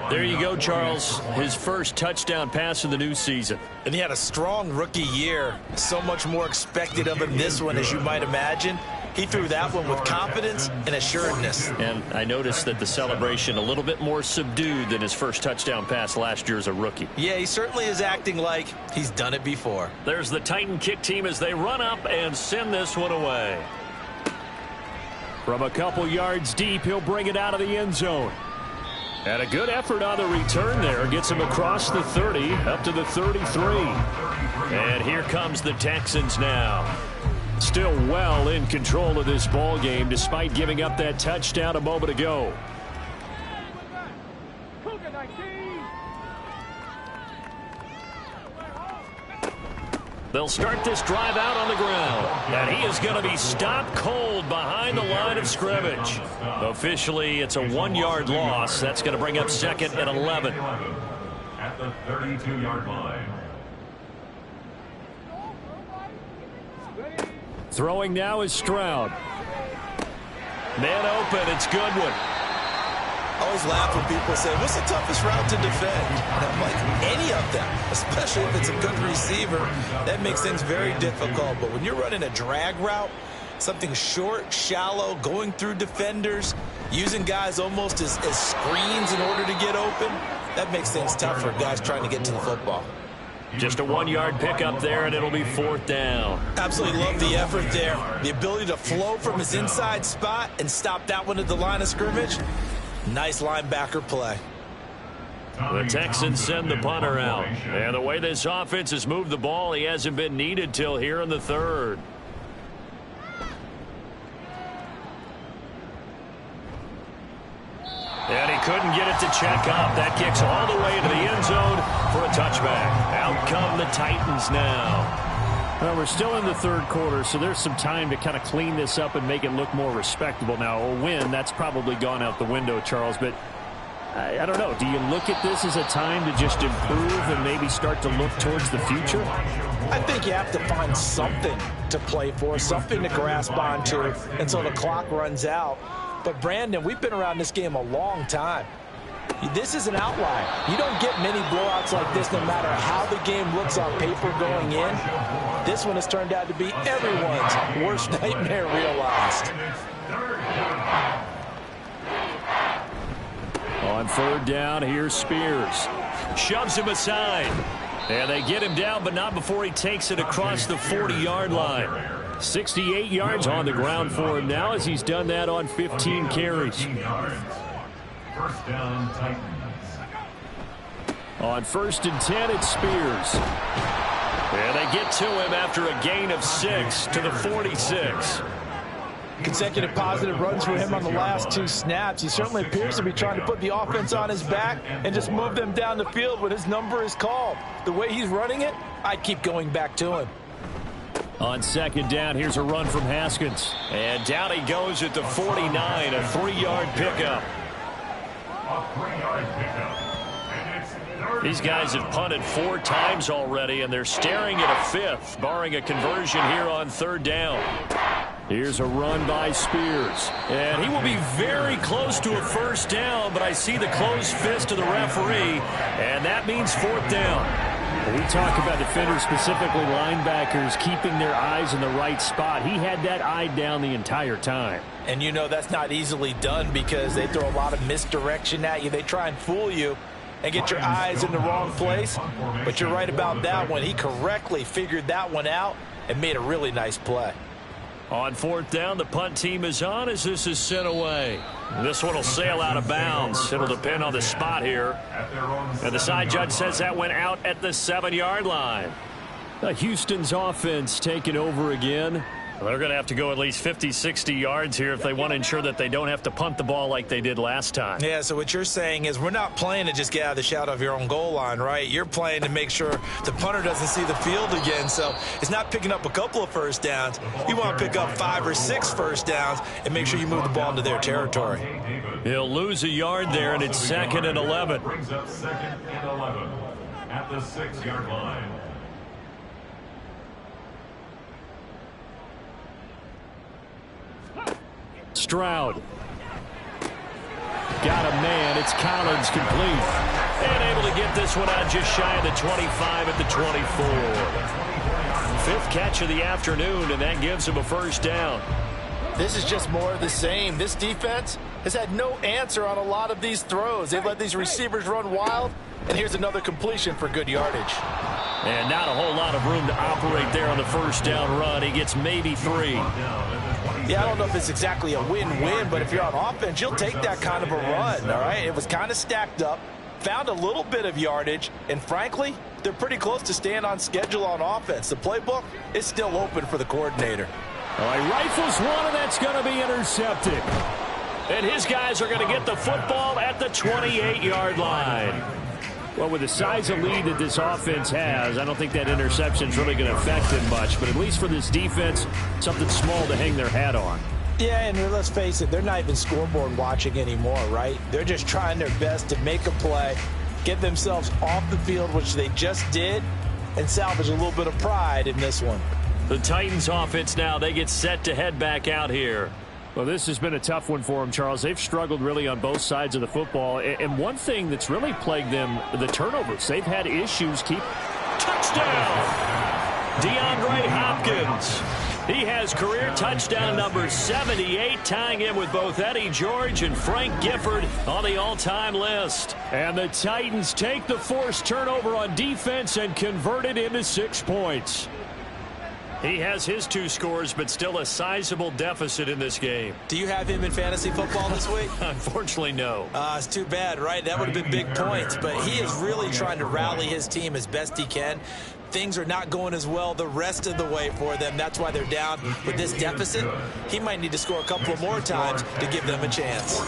There you go, Charles. His first touchdown pass of the new season. And he had a strong rookie year. So much more expected of him this one, as you might imagine. He threw that one with confidence and assuredness. And I noticed that the celebration a little bit more subdued than his first touchdown pass last year as a rookie. Yeah, he certainly is acting like he's done it before. There's the Titan kick team as they run up and send this one away. From a couple yards deep, he'll bring it out of the end zone. And a good effort on the return there. Gets him across the 30, up to the 33. And here comes the Texans now. Still well in control of this ball game despite giving up that touchdown a moment ago. They'll start this drive out on the ground. And he is going to be stopped cold behind the line of scrimmage. Officially, it's a 1-yard loss. That's going to bring up 2nd and 11. At the 32-yard line. Throwing now is Stroud. Man open, it's Goodwin. I always laugh when people say, what's the toughest route to defend? And I'm like, any of them, especially if it's a good receiver. That makes things very difficult. But when you're running a drag route, something short, shallow, going through defenders, using guys almost as screens in order to get open, that makes things tough for guys trying to get to the football. Just a 1-yard pickup there, and it'll be 4th down. Absolutely love the effort there. The ability to flow from his inside spot and stop that one at the line of scrimmage. Nice linebacker play. The Texans send the punter out. And the way this offense has moved the ball, he hasn't been needed till here in the third. And he couldn't get it to check up. That kicks all the way into the end zone for a touchback. Out come the Titans now. Well, we're still in the third quarter, so there's some time to kind of clean this up and make it look more respectable. Now, a win, that's probably gone out the window, Charles, but I don't know. Do you look at this as a time to just improve and maybe start to look towards the future? I think you have to find something to play for, something to grasp onto until the clock runs out. But, Brandon, we've been around this game a long time. This is an outlier. You don't get many blowouts like this no matter how the game looks on paper going in. This one has turned out to be everyone's worst nightmare realized. On 3rd down, here's Spears. Shoves him aside. And they get him down, but not before he takes it across the 40-yard line. 68 yards on the ground for him now as he's done that on 15 carries. 1st down, Titans. On 1st and 10, it's Spears. And they get to him after a gain of 6 to the 46. Consecutive positive runs for him on the last 2 snaps. He certainly appears to be trying to put the offense on his back and just move them down the field when his number is called. The way he's running it, I'd keep going back to him. On second down, here's a run from Haskins. And down he goes at the 49, a 3-yard pickup. A 3-yard pickup. And it's third These guys have punted 4 times already, and they're staring at a 5th, barring a conversion here on 3rd down. Here's a run by Spears. And he will be very close to a 1st down, but I see the closed fist of the referee, and that means 4th down. We talk about defenders, specifically linebackers, keeping their eyes in the right spot. He had that eye down the entire time. And you know that's not easily done because they throw a lot of misdirection at you. They try and fool you and get your eyes in the wrong place. But you're right about that one. He correctly figured that one out and made a really nice play. On 4th down, the punt team is on as this is sent away. This one will sail out of bounds. It'll depend on the spot here. And the side judge says that went out at the 7-yard line. Houston's offense taking over again. They're going to have to go at least 50, 60 yards here if they want to ensure that they don't have to punt the ball like they did last time. Yeah, so what you're saying is we're not playing to just get out of the shadow of your own goal line, right? You're playing to make sure the punter doesn't see the field again. So it's not picking up a couple of 1st downs. You want to pick up 5 or 6 1st downs and make sure you move the ball into their territory. He'll lose a yard there, and it's 2nd and 11. Brings up 2nd and 11 at the 6-yard line. Stroud. Got a man. It's Collins complete. And able to get this one out just shy of the 25 at the 24. 5th catch of the afternoon, and that gives him a 1st down. This is just more of the same. This defense has had no answer on a lot of these throws. They've let these receivers run wild, and here's another completion for good yardage. And not a whole lot of room to operate there on the 1st down run. He gets maybe 3. Yeah, I don't know if it's exactly a win-win, but if you're on offense, you'll take that kind of a run, all right? It was kind of stacked up, found a little bit of yardage, and frankly, they're pretty close to staying on schedule on offense. The playbook is still open for the coordinator. All right, rifles one, and that's going to be intercepted. And his guys are going to get the football at the 28-yard line. Well, with the size of lead that this offense has, I don't think that interception's really going to affect them much. But at least for this defense, something small to hang their hat on. Yeah, and let's face it, they're not even scoreboard watching anymore, right? They're just trying their best to make a play, get themselves off the field, which they just did, and salvage a little bit of pride in this one. The Titans offense now, they get set to head back out here. Well, this has been a tough one for them, Charles. They've struggled really on both sides of the football. And one thing that's really plagued them, the turnovers. They've had issues keep. Touchdown! DeAndre Hopkins. He has career touchdown number 78, tying him with both Eddie George and Frank Gifford on the all-time list. And the Titans take the forced turnover on defense and convert it into 6 points. He has his 2 scores, but still a sizable deficit in this game. Do you have him in fantasy football this week? Unfortunately, no. It's too bad, right? That would have been big points. But he is really trying to rally his team as best he can. Things are not going as well the rest of the way for them. That's why they're down with this deficit. He might need to score a couple of more times to give them a chance.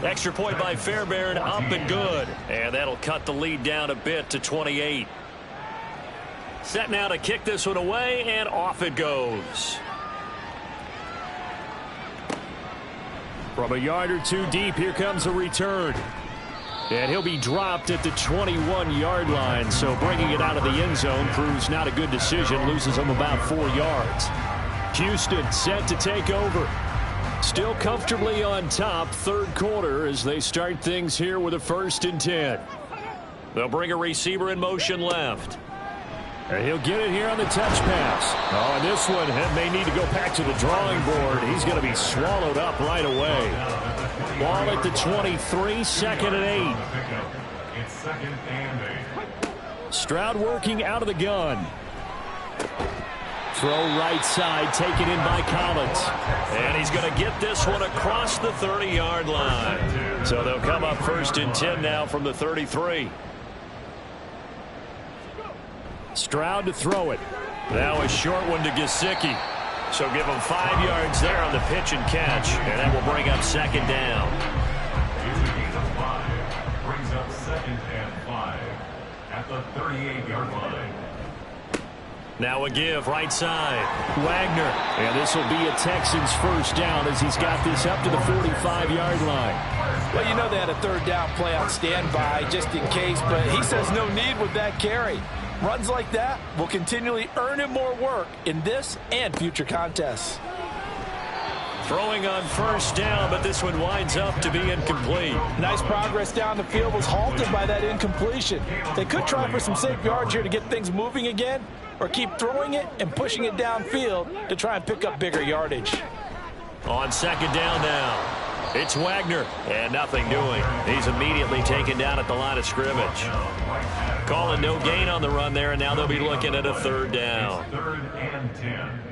Extra point by Fairbairn, up and good. And that'll cut the lead down a bit to 28. Set now to kick this one away, and off it goes. From a yard or 2 deep, here comes a return. And he'll be dropped at the 21-yard line, so bringing it out of the end zone proves not a good decision, loses him about 4 yards. Houston set to take over. Still comfortably on top, 3rd quarter as they start things here with a 1st and 10. They'll bring a receiver in motion left. And he'll get it here on the touch pass. Oh, and this one may need to go back to the drawing board. He's going to be swallowed up right away. Ball at the 23, 2nd and 8. It's 2nd and 8. Stroud working out of the gun. Throw right side, taken in by Collins. And he's going to get this one across the 30-yard line. So they'll come up 1st and 10 now from the 33. Stroud to throw it. Now a short one to Gesicki. So give him 5 yards there on the pitch and catch, and that will bring up second down. Brings up 2nd and 5 at the 38-yard line. Now a give right side. Wagner. And this will be a Texans first down as he's got this up to the 45-yard line. Well, you know they had a 3rd down play on standby just in case, but he says no need with that carry. Runs like that will continually earn him more work in this and future contests. Throwing on first down, but this one winds up to be incomplete. Nice progress down the field was halted by that incompletion. They could try for some safe yards here to get things moving again, or keep throwing it and pushing it downfield to try and pick up bigger yardage. On second down now, it's Wagner, and nothing doing. He's immediately taken down at the line of scrimmage. Calling no gain on the run there, and now they'll be looking at a 3rd down. 3rd and 10.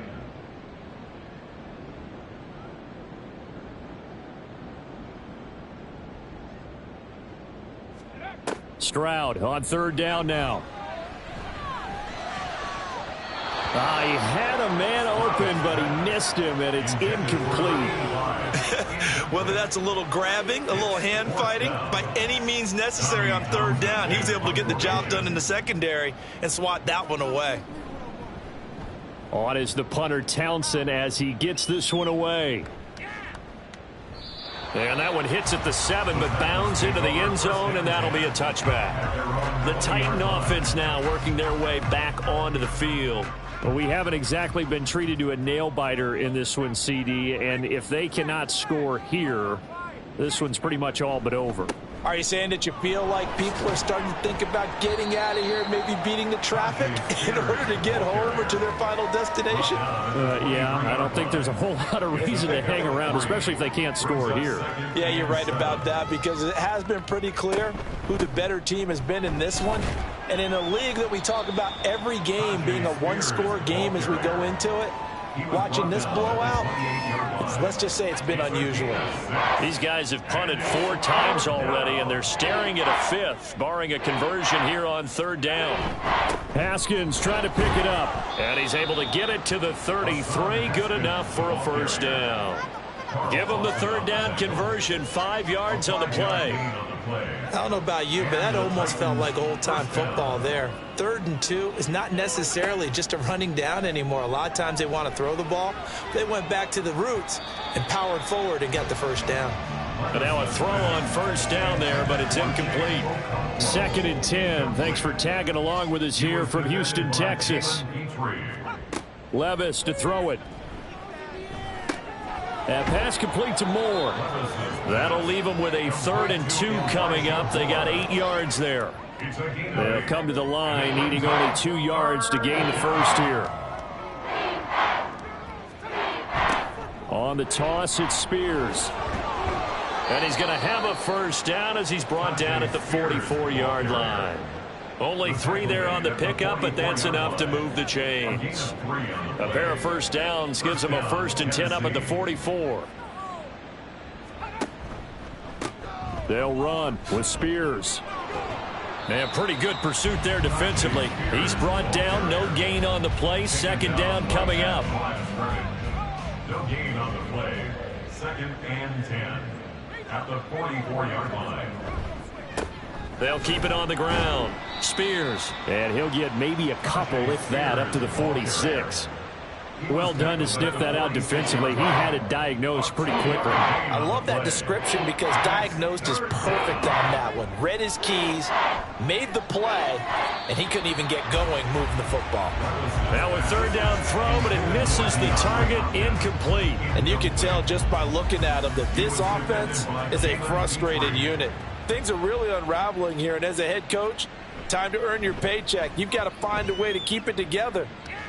Stroud on 3rd down now. He had a man open, but he missed him, and it's incomplete. Whether that's a little grabbing, a little hand fighting, by any means necessary on 3rd down, he was able to get the job done in the secondary and swat that one away. On is the punter Townsend as he gets this one away. And that one hits at the 7, but bounds into the end zone, and that'll be a touchback. The Titan offense now working their way back onto the field. Well, we haven't exactly been treated to a nail-biter in this one, CD, and if they cannot score here, this one's pretty much all but over. Are you saying that you feel like people are starting to think about getting out of here, maybe beating the traffic in order to get home or to their final destination? Yeah, I don't think there's a whole lot of reason to hang around, especially if they can't score here. Yeah, you're right about that, because it has been pretty clear who the better team has been in this one. And in a league that we talk about every game being a one-score game as we go into it, watching this blowout, let's just say it's been unusual. These guys have punted 4 times already, and they're staring at a 5th, barring a conversion here on 3rd down. Haskins trying to pick it up, and he's able to get it to the 33. Good enough for a first down. Give them the 3rd down conversion, 5 yards on the play. I don't know about you, but that almost felt like old-time football there. 3rd and 2 is not necessarily just a running down anymore. A lot of times they want to throw the ball. They went back to the roots and powered forward and got the first down. But now a throw on first down there, but it's incomplete. 2nd and 10. Thanks for tagging along with us here from Houston, Texas. Levis to throw it. That pass complete to Moore. That'll leave them with a 3rd and 2 coming up. They got 8 yards there. They'll come to the line, needing only 2 yards to gain the first here. On the toss, it's Spears. And he's going to have a first down as he's brought down at the 44-yard line. Only 3 there on the pickup, but that's enough to move the chains. A pair of first downs gives them a 1st and 10 up at the 44. They'll run with Spears. And pretty good pursuit there defensively. He's brought down, no gain on the play. 2nd down coming up. No gain on the play. 2nd and 10 at the 44-yard line. They'll keep it on the ground. Spears. And he'll get maybe a couple, if that, up to the 46. Well done to sniff that out defensively. He had it diagnosed pretty quickly. I love that description because diagnosed is perfect on that one. Read his keys, made the play, and he couldn't even get going moving the football. Now a 3rd down throw, but it misses the target, incomplete. And you can tell just by looking at him that this offense is a frustrated unit. Things are really unraveling here, and as a head coach, time to earn your paycheck. You've got to find a way to keep it together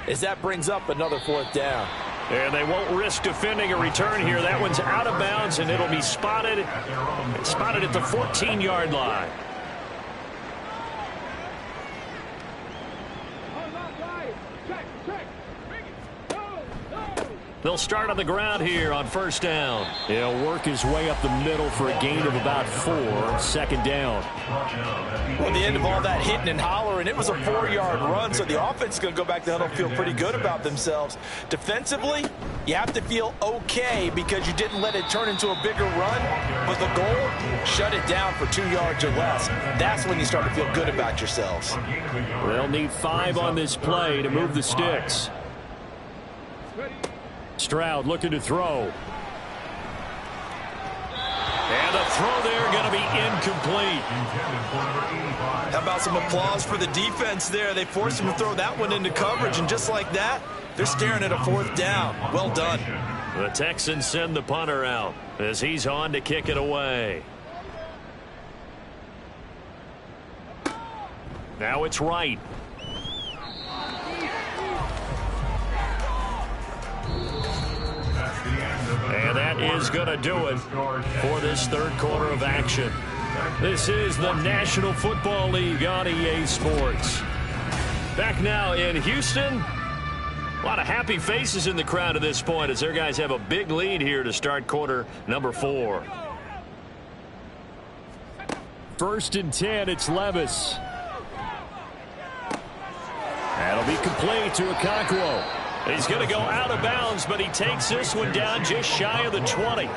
as that brings up another 4th down. And they won't risk defending a return here. That one's out of bounds, and it'll be spotted at the 14-yard line. They'll start on the ground here on first down. He'll work his way up the middle for a gain of about 4. Second down. Well, at the end of all that hitting and hollering, it was a 4-yard run, so the offense is going to go back to huddle and feel pretty good about themselves. Defensively, you have to feel okay because you didn't let it turn into a bigger run, but the goal, shut it down for 2 yards or less. That's when you start to feel good about yourselves. They'll need 5 on this play to move the sticks. Stroud looking to throw. And the throw there going to be incomplete. How about some applause for the defense there? They forced him to throw that one into coverage, and just like that, they're staring at a 4th down. Well done. The Texans send the punter out as he's on to kick it away. Now it's Wright. And that is going to do it for this third quarter of action. This is the National Football League on EA Sports. Back now in Houston. A lot of happy faces in the crowd at this point as their guys have a big lead here to start quarter number 4. 1st and 10, it's Levis. That'll be complete to Okonkwo. He's going to go out of bounds, but he takes this one down just shy of the 20.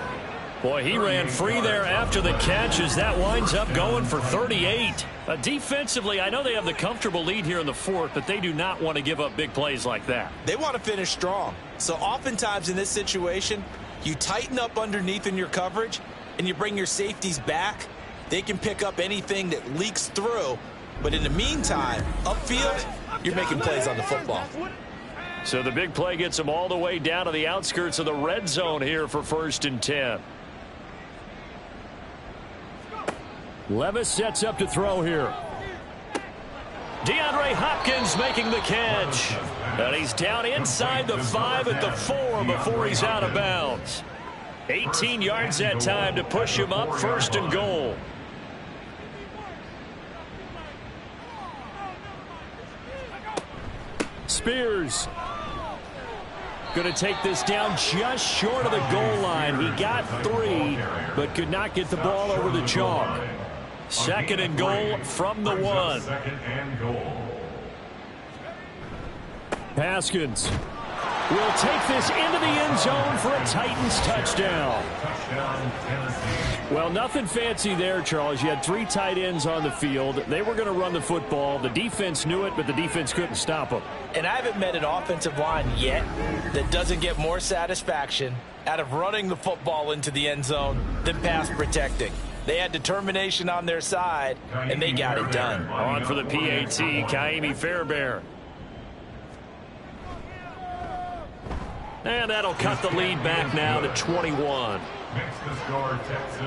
Boy, he ran free there after the catch as that winds up going for 38. Defensively, I know they have the comfortable lead here in the 4th, but they do not want to give up big plays like that. They want to finish strong. So oftentimes in this situation, you tighten up underneath in your coverage and you bring your safeties back. They can pick up anything that leaks through. But in the meantime, upfield, you're making plays on the football. So the big play gets them all the way down to the outskirts of the red zone here for 1st and 10. Levis sets up to throw here. DeAndre Hopkins making the catch. And he's down inside the 5 at the 4 before he's out of bounds. 18 yards that time to push him up 1st and goal. Spears going to take this down just short of the goal line. He got 3, but could not get the ball over the chalk. 2nd and goal from the 1. Haskins will take this into the end zone for a Titans touchdown. Well, nothing fancy there, Charles. You had 3 tight ends on the field. They were going to run the football. The defense knew it, but the defense couldn't stop them. And I haven't met an offensive line yet that doesn't get more satisfaction out of running the football into the end zone than pass protecting. They had determination on their side, and they got it done. On for the PAT, Kaimi Fairbairn. And that'll cut the lead back now to 21.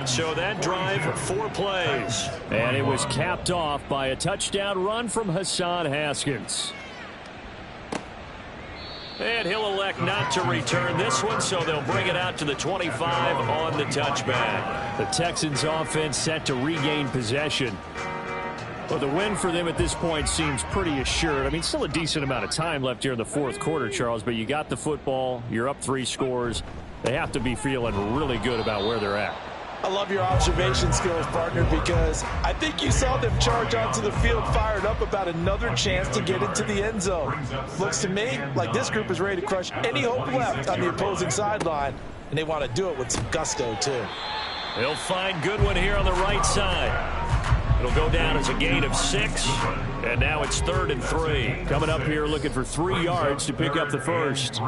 So that drive, 4 plays. And it was capped off by a touchdown run from Hassan Haskins. And he'll elect not to return this one, so they'll bring it out to the 25 on the touchback. The Texans offense set to regain possession. Well, the win for them at this point seems pretty assured. I mean, still a decent amount of time left here in the 4th quarter, Charles, but you got the football, you're up 3 scores. They have to be feeling really good about where they're at. I love your observation skills, partner, because I think you saw them charge onto the field fired up about another chance to get into the end zone. Looks to me like this group is ready to crush any hope left on the opposing sideline, and they want to do it with some gusto, too. They'll find Goodwin here on the right side. It'll go down as a gain of 6, and now it's 3rd and 3. Coming up here looking for 3 yards to pick up the first.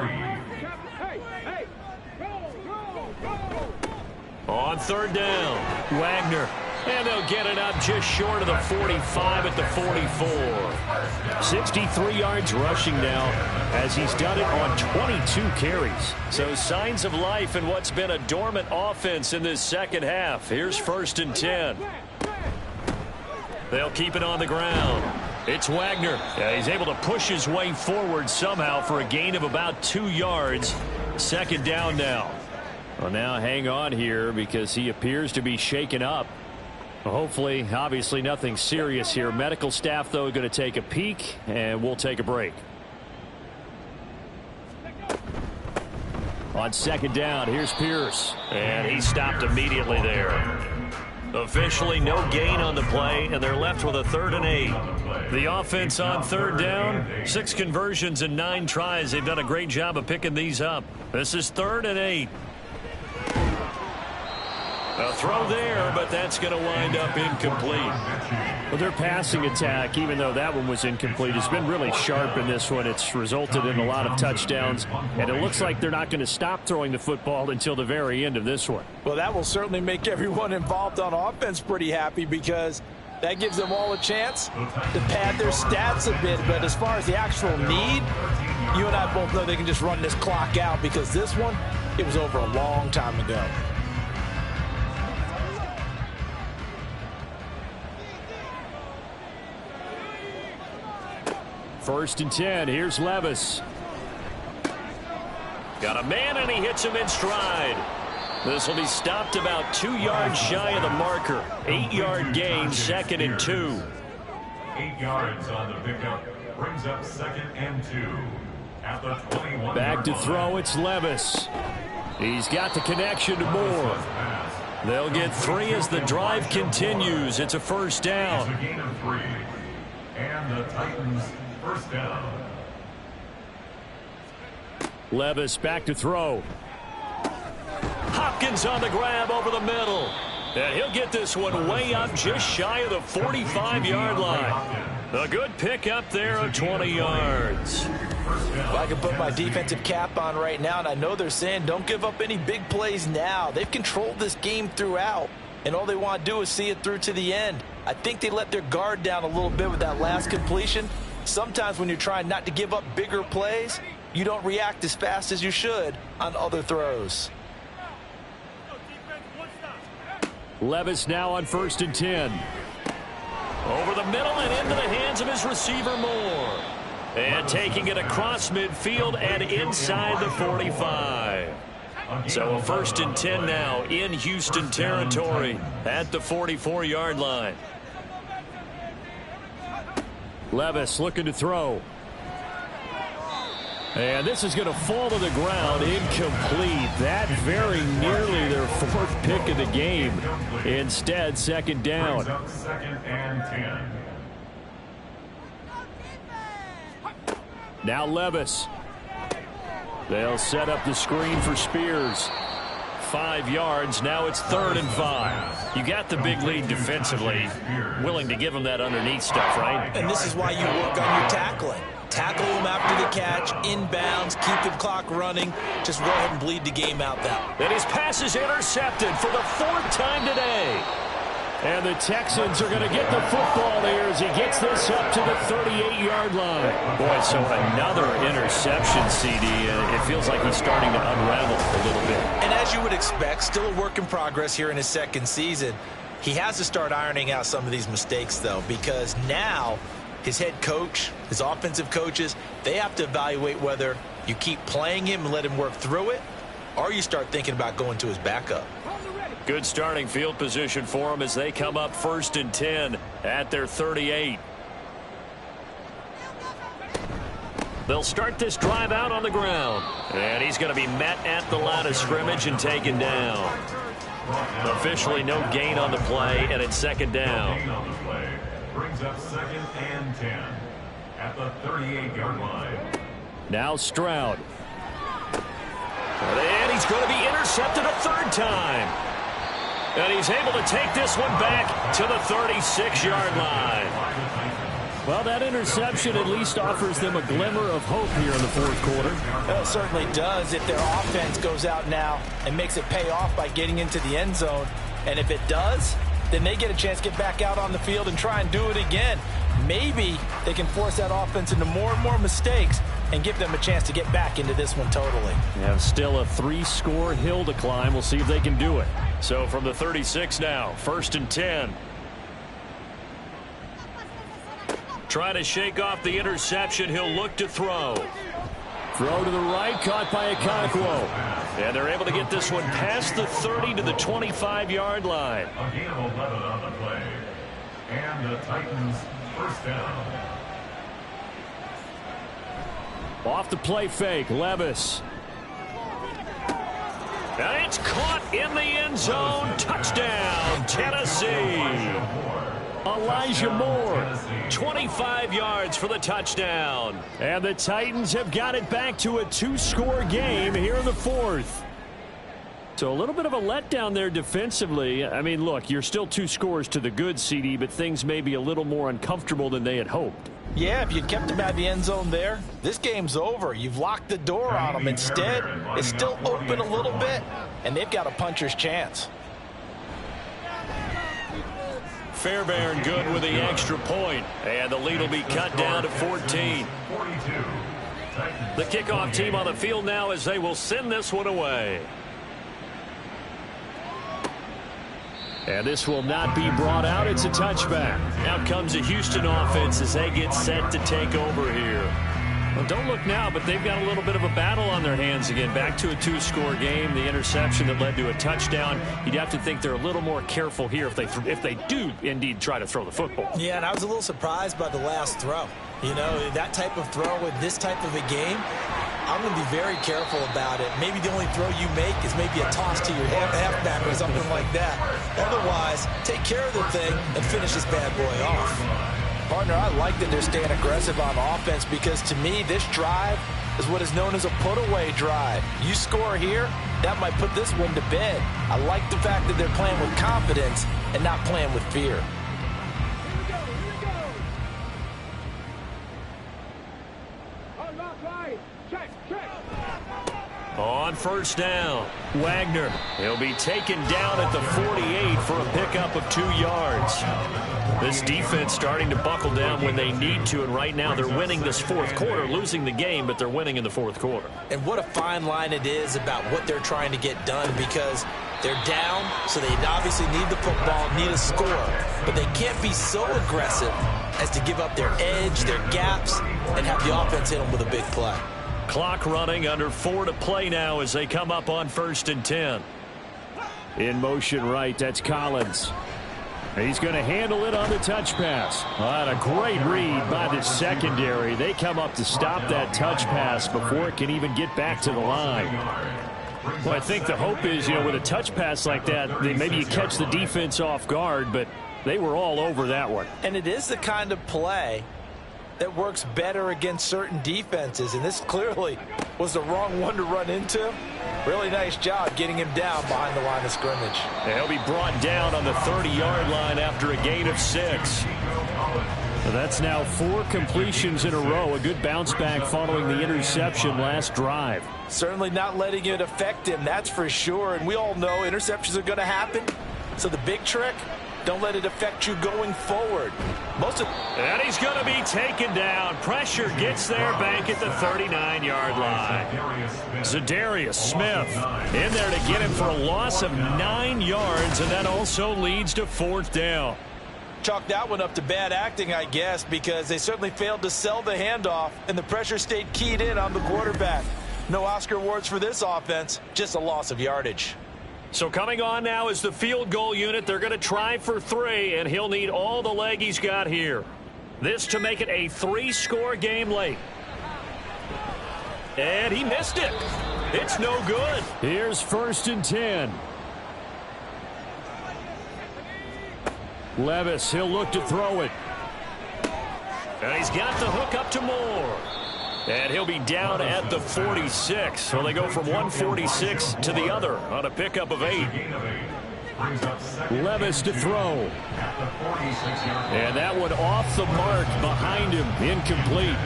On 3rd down, Wagner. And they'll get it up just short of the 45 at the 44. 63 yards rushing now as he's done it on 22 carries. So signs of life in what's been a dormant offense in this second half. Here's 1st and 10. They'll keep it on the ground. It's Wagner. Yeah, he's able to push his way forward somehow for a gain of about 2 yards. 2nd down now. Well, now hang on here because he appears to be shaken up. Hopefully, obviously nothing serious here. Medical staff, though, going to take a peek, and we'll take a break. On second down, here's Pierce. And he stopped immediately there. Officially no gain on the play, and they're left with a 3rd and 8. The offense on 3rd down, 6 conversions and 9 tries. They've done a great job of picking these up. This is 3rd and 8. A throw there, but that's going to wind up incomplete. Well, their passing attack, even though that one was incomplete, has been really sharp in this one. It's resulted in a lot of touchdowns, and it looks like they're not going to stop throwing the football until the very end of this one. Well, that will certainly make everyone involved on offense pretty happy, because that gives them all a chance to pad their stats a bit. But as far as the actual need, you and I both know they can just run this clock out, because this one, it was over a long time ago. First and 10. Here's Levis. Got a man, and he hits him in stride. This will be stopped about 2 yards shy of the marker. 8-yard gain, 2nd and 2. 8 yards on the pickup. Brings up 2nd and 2. At the 21. Back to throw, it's Levis. He's got the connection to Moore. They'll get 3 as the drive continues. It's a first down. It's a gain of 3. And the Titans first down. Levis back to throw. Hopkins on the grab over the middle. And he'll get this one way up just shy of the 45-yard line. A good pickup there of 20 yards. If I can put my defensive cap on right now, and I know they're saying don't give up any big plays now. They've controlled this game throughout, and all they want to do is see it through to the end. I think they let their guard down a little bit with that last completion. Sometimes when you're trying not to give up bigger plays, you don't react as fast as you should on other throws. Levis now on 1st and 10. Over the middle and into the hands of his receiver Moore. And taking it across midfield and inside the 45. So a 1st and 10 now in Houston territory at the 44-yard line. Levis looking to throw. And this is going to fall to the ground, incomplete. That very nearly their 4th pick of the game. Instead, 2nd down. 2nd and 10. Now Levis. They'll set up the screen for Spears. 5 yards. Now it's 3rd and 5. You got the big lead defensively. Willing to give them that underneath stuff, right? And this is why you work on your tackling. Tackle them after the catch, inbounds, keep the clock running. Just go ahead and bleed the game out that way. And his pass is intercepted for the 4th time today. And the Texans are going to get the football here as he gets this up to the 38-yard line. Boy, so another interception, CD, and it feels like he's starting to unravel a little bit. And as you would expect, still a work in progress here in his 2nd season. He has to start ironing out some of these mistakes, though, because now his head coach, his offensive coaches, they have to evaluate whether you keep playing him and let him work through it, or you start thinking about going to his backup. Good starting field position for them as they come up 1st and 10 at their 38. They'll start this drive out on the ground. And he's going to be met at the line of scrimmage and taken down. Officially no gain on the play, and it's 2nd down. Brings up 2nd and 10 at the 38-yard line. Now Stroud. And he's going to be intercepted a 3rd time. And he's able to take this one back to the 36-yard line. Well, that interception at least offers them a glimmer of hope here in the 4th quarter. Well, it certainly does if their offense goes out now and makes it pay off by getting into the end zone. And if it does, then they get a chance to get back out on the field and try and do it again. Maybe they can force that offense into more and more mistakes and give them a chance to get back into this one totally. Yeah, still a 3-score hill to climb. We'll see if they can do it. So from the 36 now, 1st and 10. Trying to shake off the interception. He'll look to throw. Throw to the right, caught by Okonkwo. And they're able to get this one past the 30 to the 25-yard line. A gain of 11 on the play. And the Titans first down. Off the play fake, Levis. And it's caught in the end zone. Touchdown, Tennessee. Elijah Moore, 25 yards for the touchdown. And the Titans have got it back to a 2-score game here in the fourth. So a little bit of a letdown there defensively. I mean, look, you're still 2 scores to the good, CD, but things may be a little more uncomfortable than they had hoped. Yeah, if you'd kept him out of the end zone there, this game's over. You've locked the door on him. Instead, it's still open a little bit, and they've got a puncher's chance. Fairbairn good with the extra point, and the lead will be cut down to 14. The kickoff team on the field now as they will send this one away. And this will not be brought out. It's a touchback. Out comes the Houston offense as they get set to take over here. Well, don't look now, but they've got a little bit of a battle on their hands again. Back to a 2-score game. The interception that led to a touchdown. You'd have to think they're a little more careful here if they do indeed try to throw the football. Yeah, and I was a little surprised by the last throw. You know, that type of throw in this type of a game, I'm going to be very careful about it. Maybe the only throw you make is maybe a toss to your halfback or something like that. Otherwise, take care of the thing and finish this bad boy off. Partner, I like that they're staying aggressive on offense because to me, this drive is what is known as a put-away drive. You score here, that might put this one to bed. I like the fact that they're playing with confidence and not playing with fear. On first down, Wagner. He'll be taken down at the 48 for a pickup of 2 yards. This defense starting to buckle down when they need to, and right now they're winning this fourth quarter, losing the game, but they're winning in the fourth quarter. And what a fine line it is about what they're trying to get done because they're down, so they obviously need the football, need a score, but they can't be so aggressive as to give up their edge, their gaps, and have the offense hit them with a big play. Clock running, under 4 to play now as they come up on 1st and 10. In motion right, that's Collins. He's going to handle it on the touch pass. And a great read by the secondary. They come up to stop that touch pass before it can even get back to the line. Well, I think the hope is, you know, with a touch pass like that, maybe you catch the defense off guard, but they were all over that one. And it is the kind of play that works better against certain defenses, and this clearly was the wrong one to run into. Really nice job getting him down behind the line of scrimmage. He'll be brought down on the 30-yard line after a gain of 6. That's now 4 completions in a row. A good bounce back following the interception last drive. Certainly not letting it affect him, that's for sure. And we all know interceptions are going to happen. So the big trick, don't let it affect you going forward. And he's going to be taken down. Pressure gets there back at the 39-yard line. Za'Darius Smith in there to get him for a loss of 9 yards, and that also leads to 4th down. Chalk that one up to bad acting, I guess, because they certainly failed to sell the handoff, and the pressure stayed keyed in on the quarterback. No Oscar awards for this offense, just a loss of yardage. So coming on now is the field goal unit. They're going to try for 3, and he'll need all the leg he's got here. This to make it a 3-score game late. And he missed it. It's no good. Here's 1st and 10. Levis, he'll look to throw it. And he's got the hook up to Moore. And he'll be down at the 46. So they go from 146 to the other on a pickup of 8. Levis to throw. And that one off the mark behind him. Incomplete.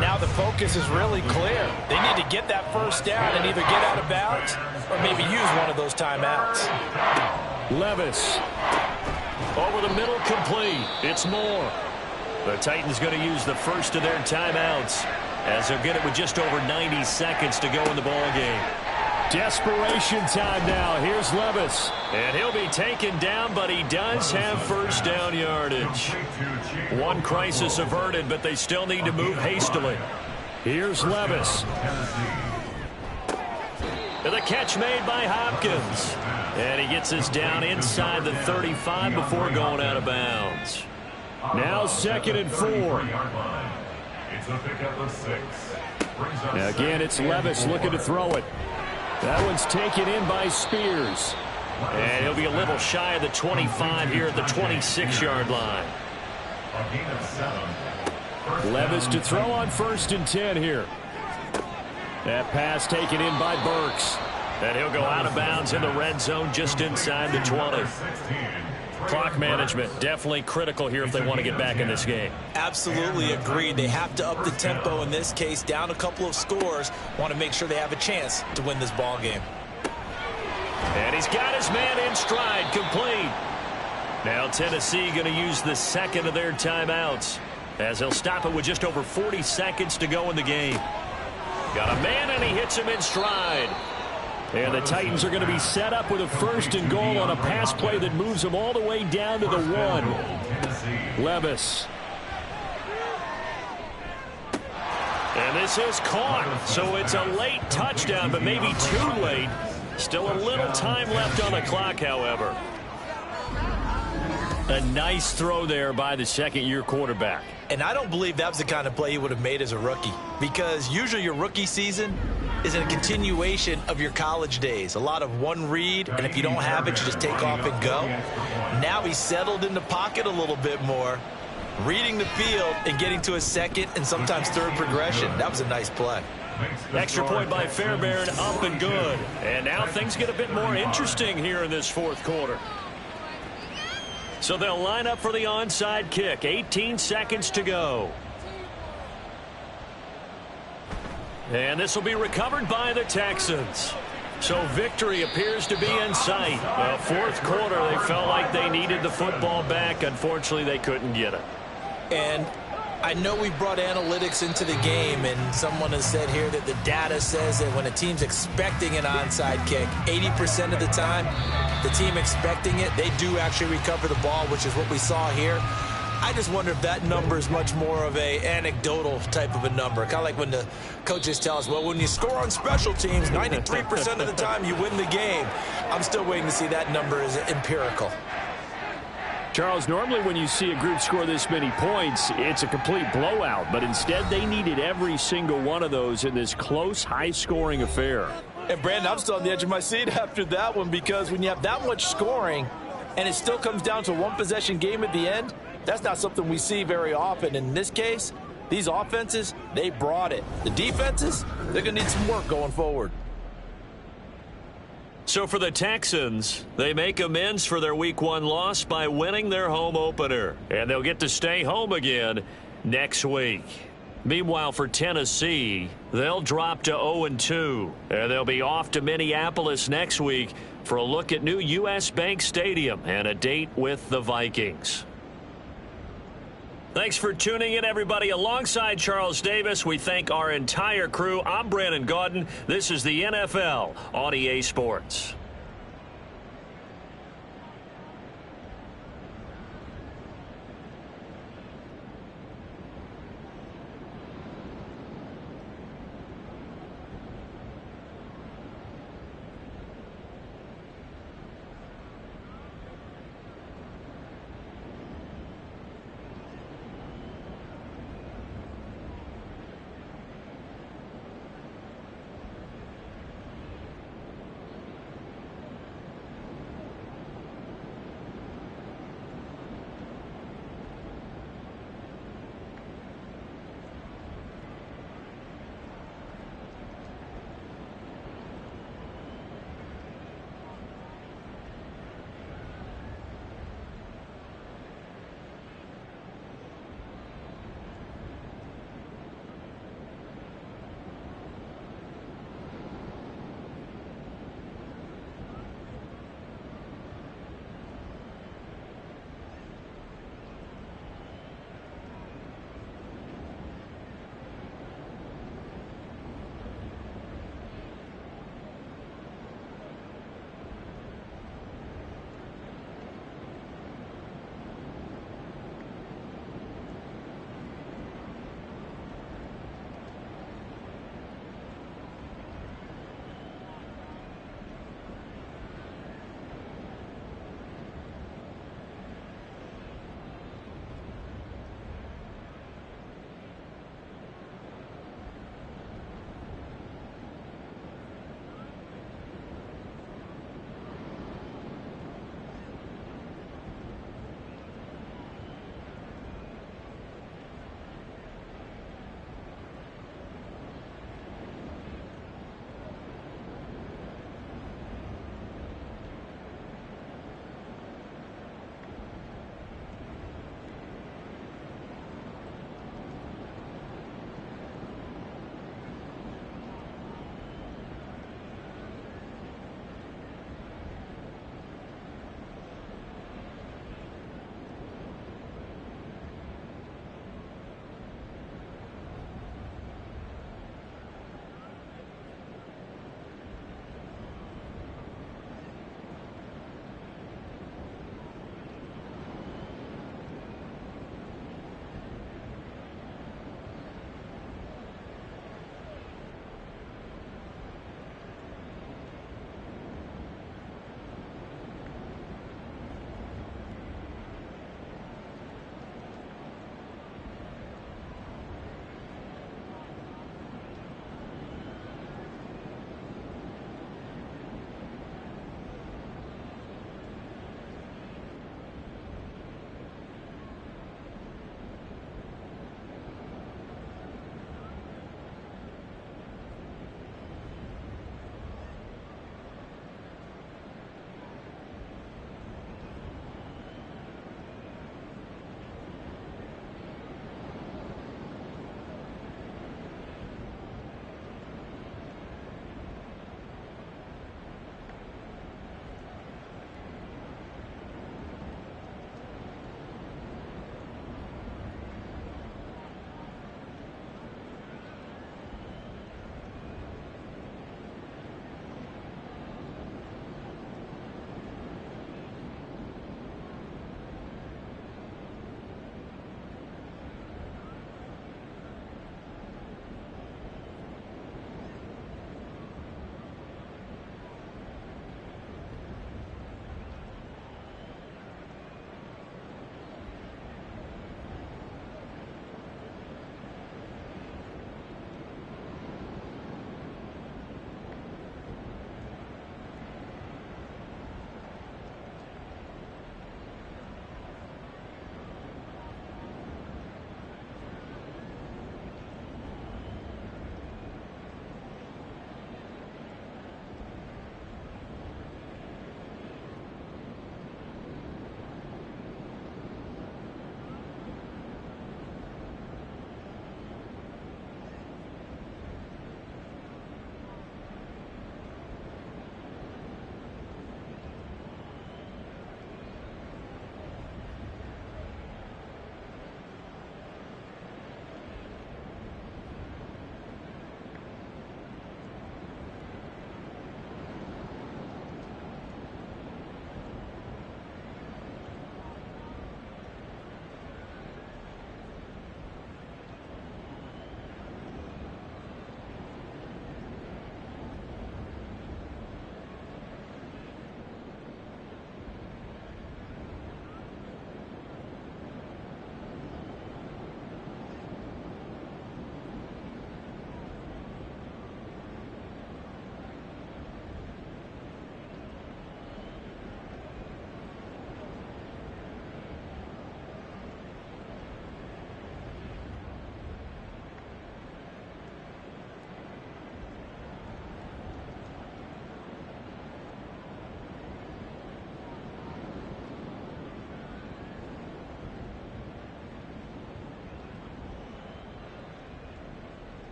Now the focus is really clear. They need to get that 1st down and either get out of bounds or maybe use one of those timeouts. Levis. Over the middle, complete. It's Moore. The Titans going to use the first of their timeouts as they'll get it with just over 90 seconds to go in the ball game. Desperation time now. Here's Levis. And he'll be taken down, but he does have 1st down yardage. One crisis averted, but they still need to move hastily. Here's Levis. And the catch made by Hopkins. And he gets us down inside the 35 before going out of bounds. Now 2nd and 4. It's a pickup of 6. Now again, it's Levis looking to throw it. That one's taken in by Spears. And he'll be a little shy of the 25 here at the 26-yard line. A gain of 7. Levis to throw on 1st and 10 here. That pass taken in by Burks. And he'll go out of bounds in the red zone just inside the 20. Clock management definitely critical here if they want to get back in this game. Absolutely agreed. They have to up the tempo in this case, down a couple of scores. Want to make sure they have a chance to win this ball game. And he's got his man in stride, complete. Now Tennessee going to use the second of their timeouts as they'll stop it with just over 40 seconds to go in the game. Got a man and he hits him in stride. And the Titans are going to be set up with a 1st and goal on a pass play that moves them all the way down to the 1. Levis. And this is caught, so it's a late touchdown, but maybe too late. Still a little time left on the clock, however. A nice throw there by the second-year quarterback. And I don't believe that was the kind of play he would have made as a rookie, because usually your rookie season is a continuation of your college days. A lot of one read, and if you don't have it, you just take off and go. Now he's settled in the pocket a little bit more, reading the field and getting to a second and sometimes third progression. That was a nice play. Extra point by Fairbairn, up and good. And now things get a bit more interesting here in this 4th quarter. So they'll line up for the onside kick. 18 seconds to go. And this will be recovered by the Texans. So victory appears to be in sight. Well, 4th quarter, they felt like they needed the football back. Unfortunately, they couldn't get it. And I know we brought analytics into the game, and someone has said here that the data says that when a team's expecting an onside kick, 80% of the time, the team expecting it, they do actually recover the ball, which is what we saw here. I just wonder if that number is much more of a anecdotal type of a number. Kind of like when the coaches tell us, well, when you score on special teams, 93% of the time you win the game. I'm still waiting to see that number is empirical. Charles, normally when you see a group score this many points, it's a complete blowout. But instead, they needed every single one of those in this close, high-scoring affair. And, Brandon, I'm still on the edge of my seat after that one, because when you have that much scoring and it still comes down to a one-possession game at the end, that's not something we see very often. In this case, these offenses, they brought it. The defenses, they're going to need some work going forward. So for the Texans, they make amends for their Week 1 loss by winning their home opener. And they'll get to stay home again next week. Meanwhile, for Tennessee, they'll drop to 0-2. And they'll be off to Minneapolis next week for a look at new U.S. Bank Stadium and a date with the Vikings. Thanks for tuning in, everybody. Alongside Charles Davis, we thank our entire crew. I'm Brandon Gaudin. This is the NFL on EA Sports.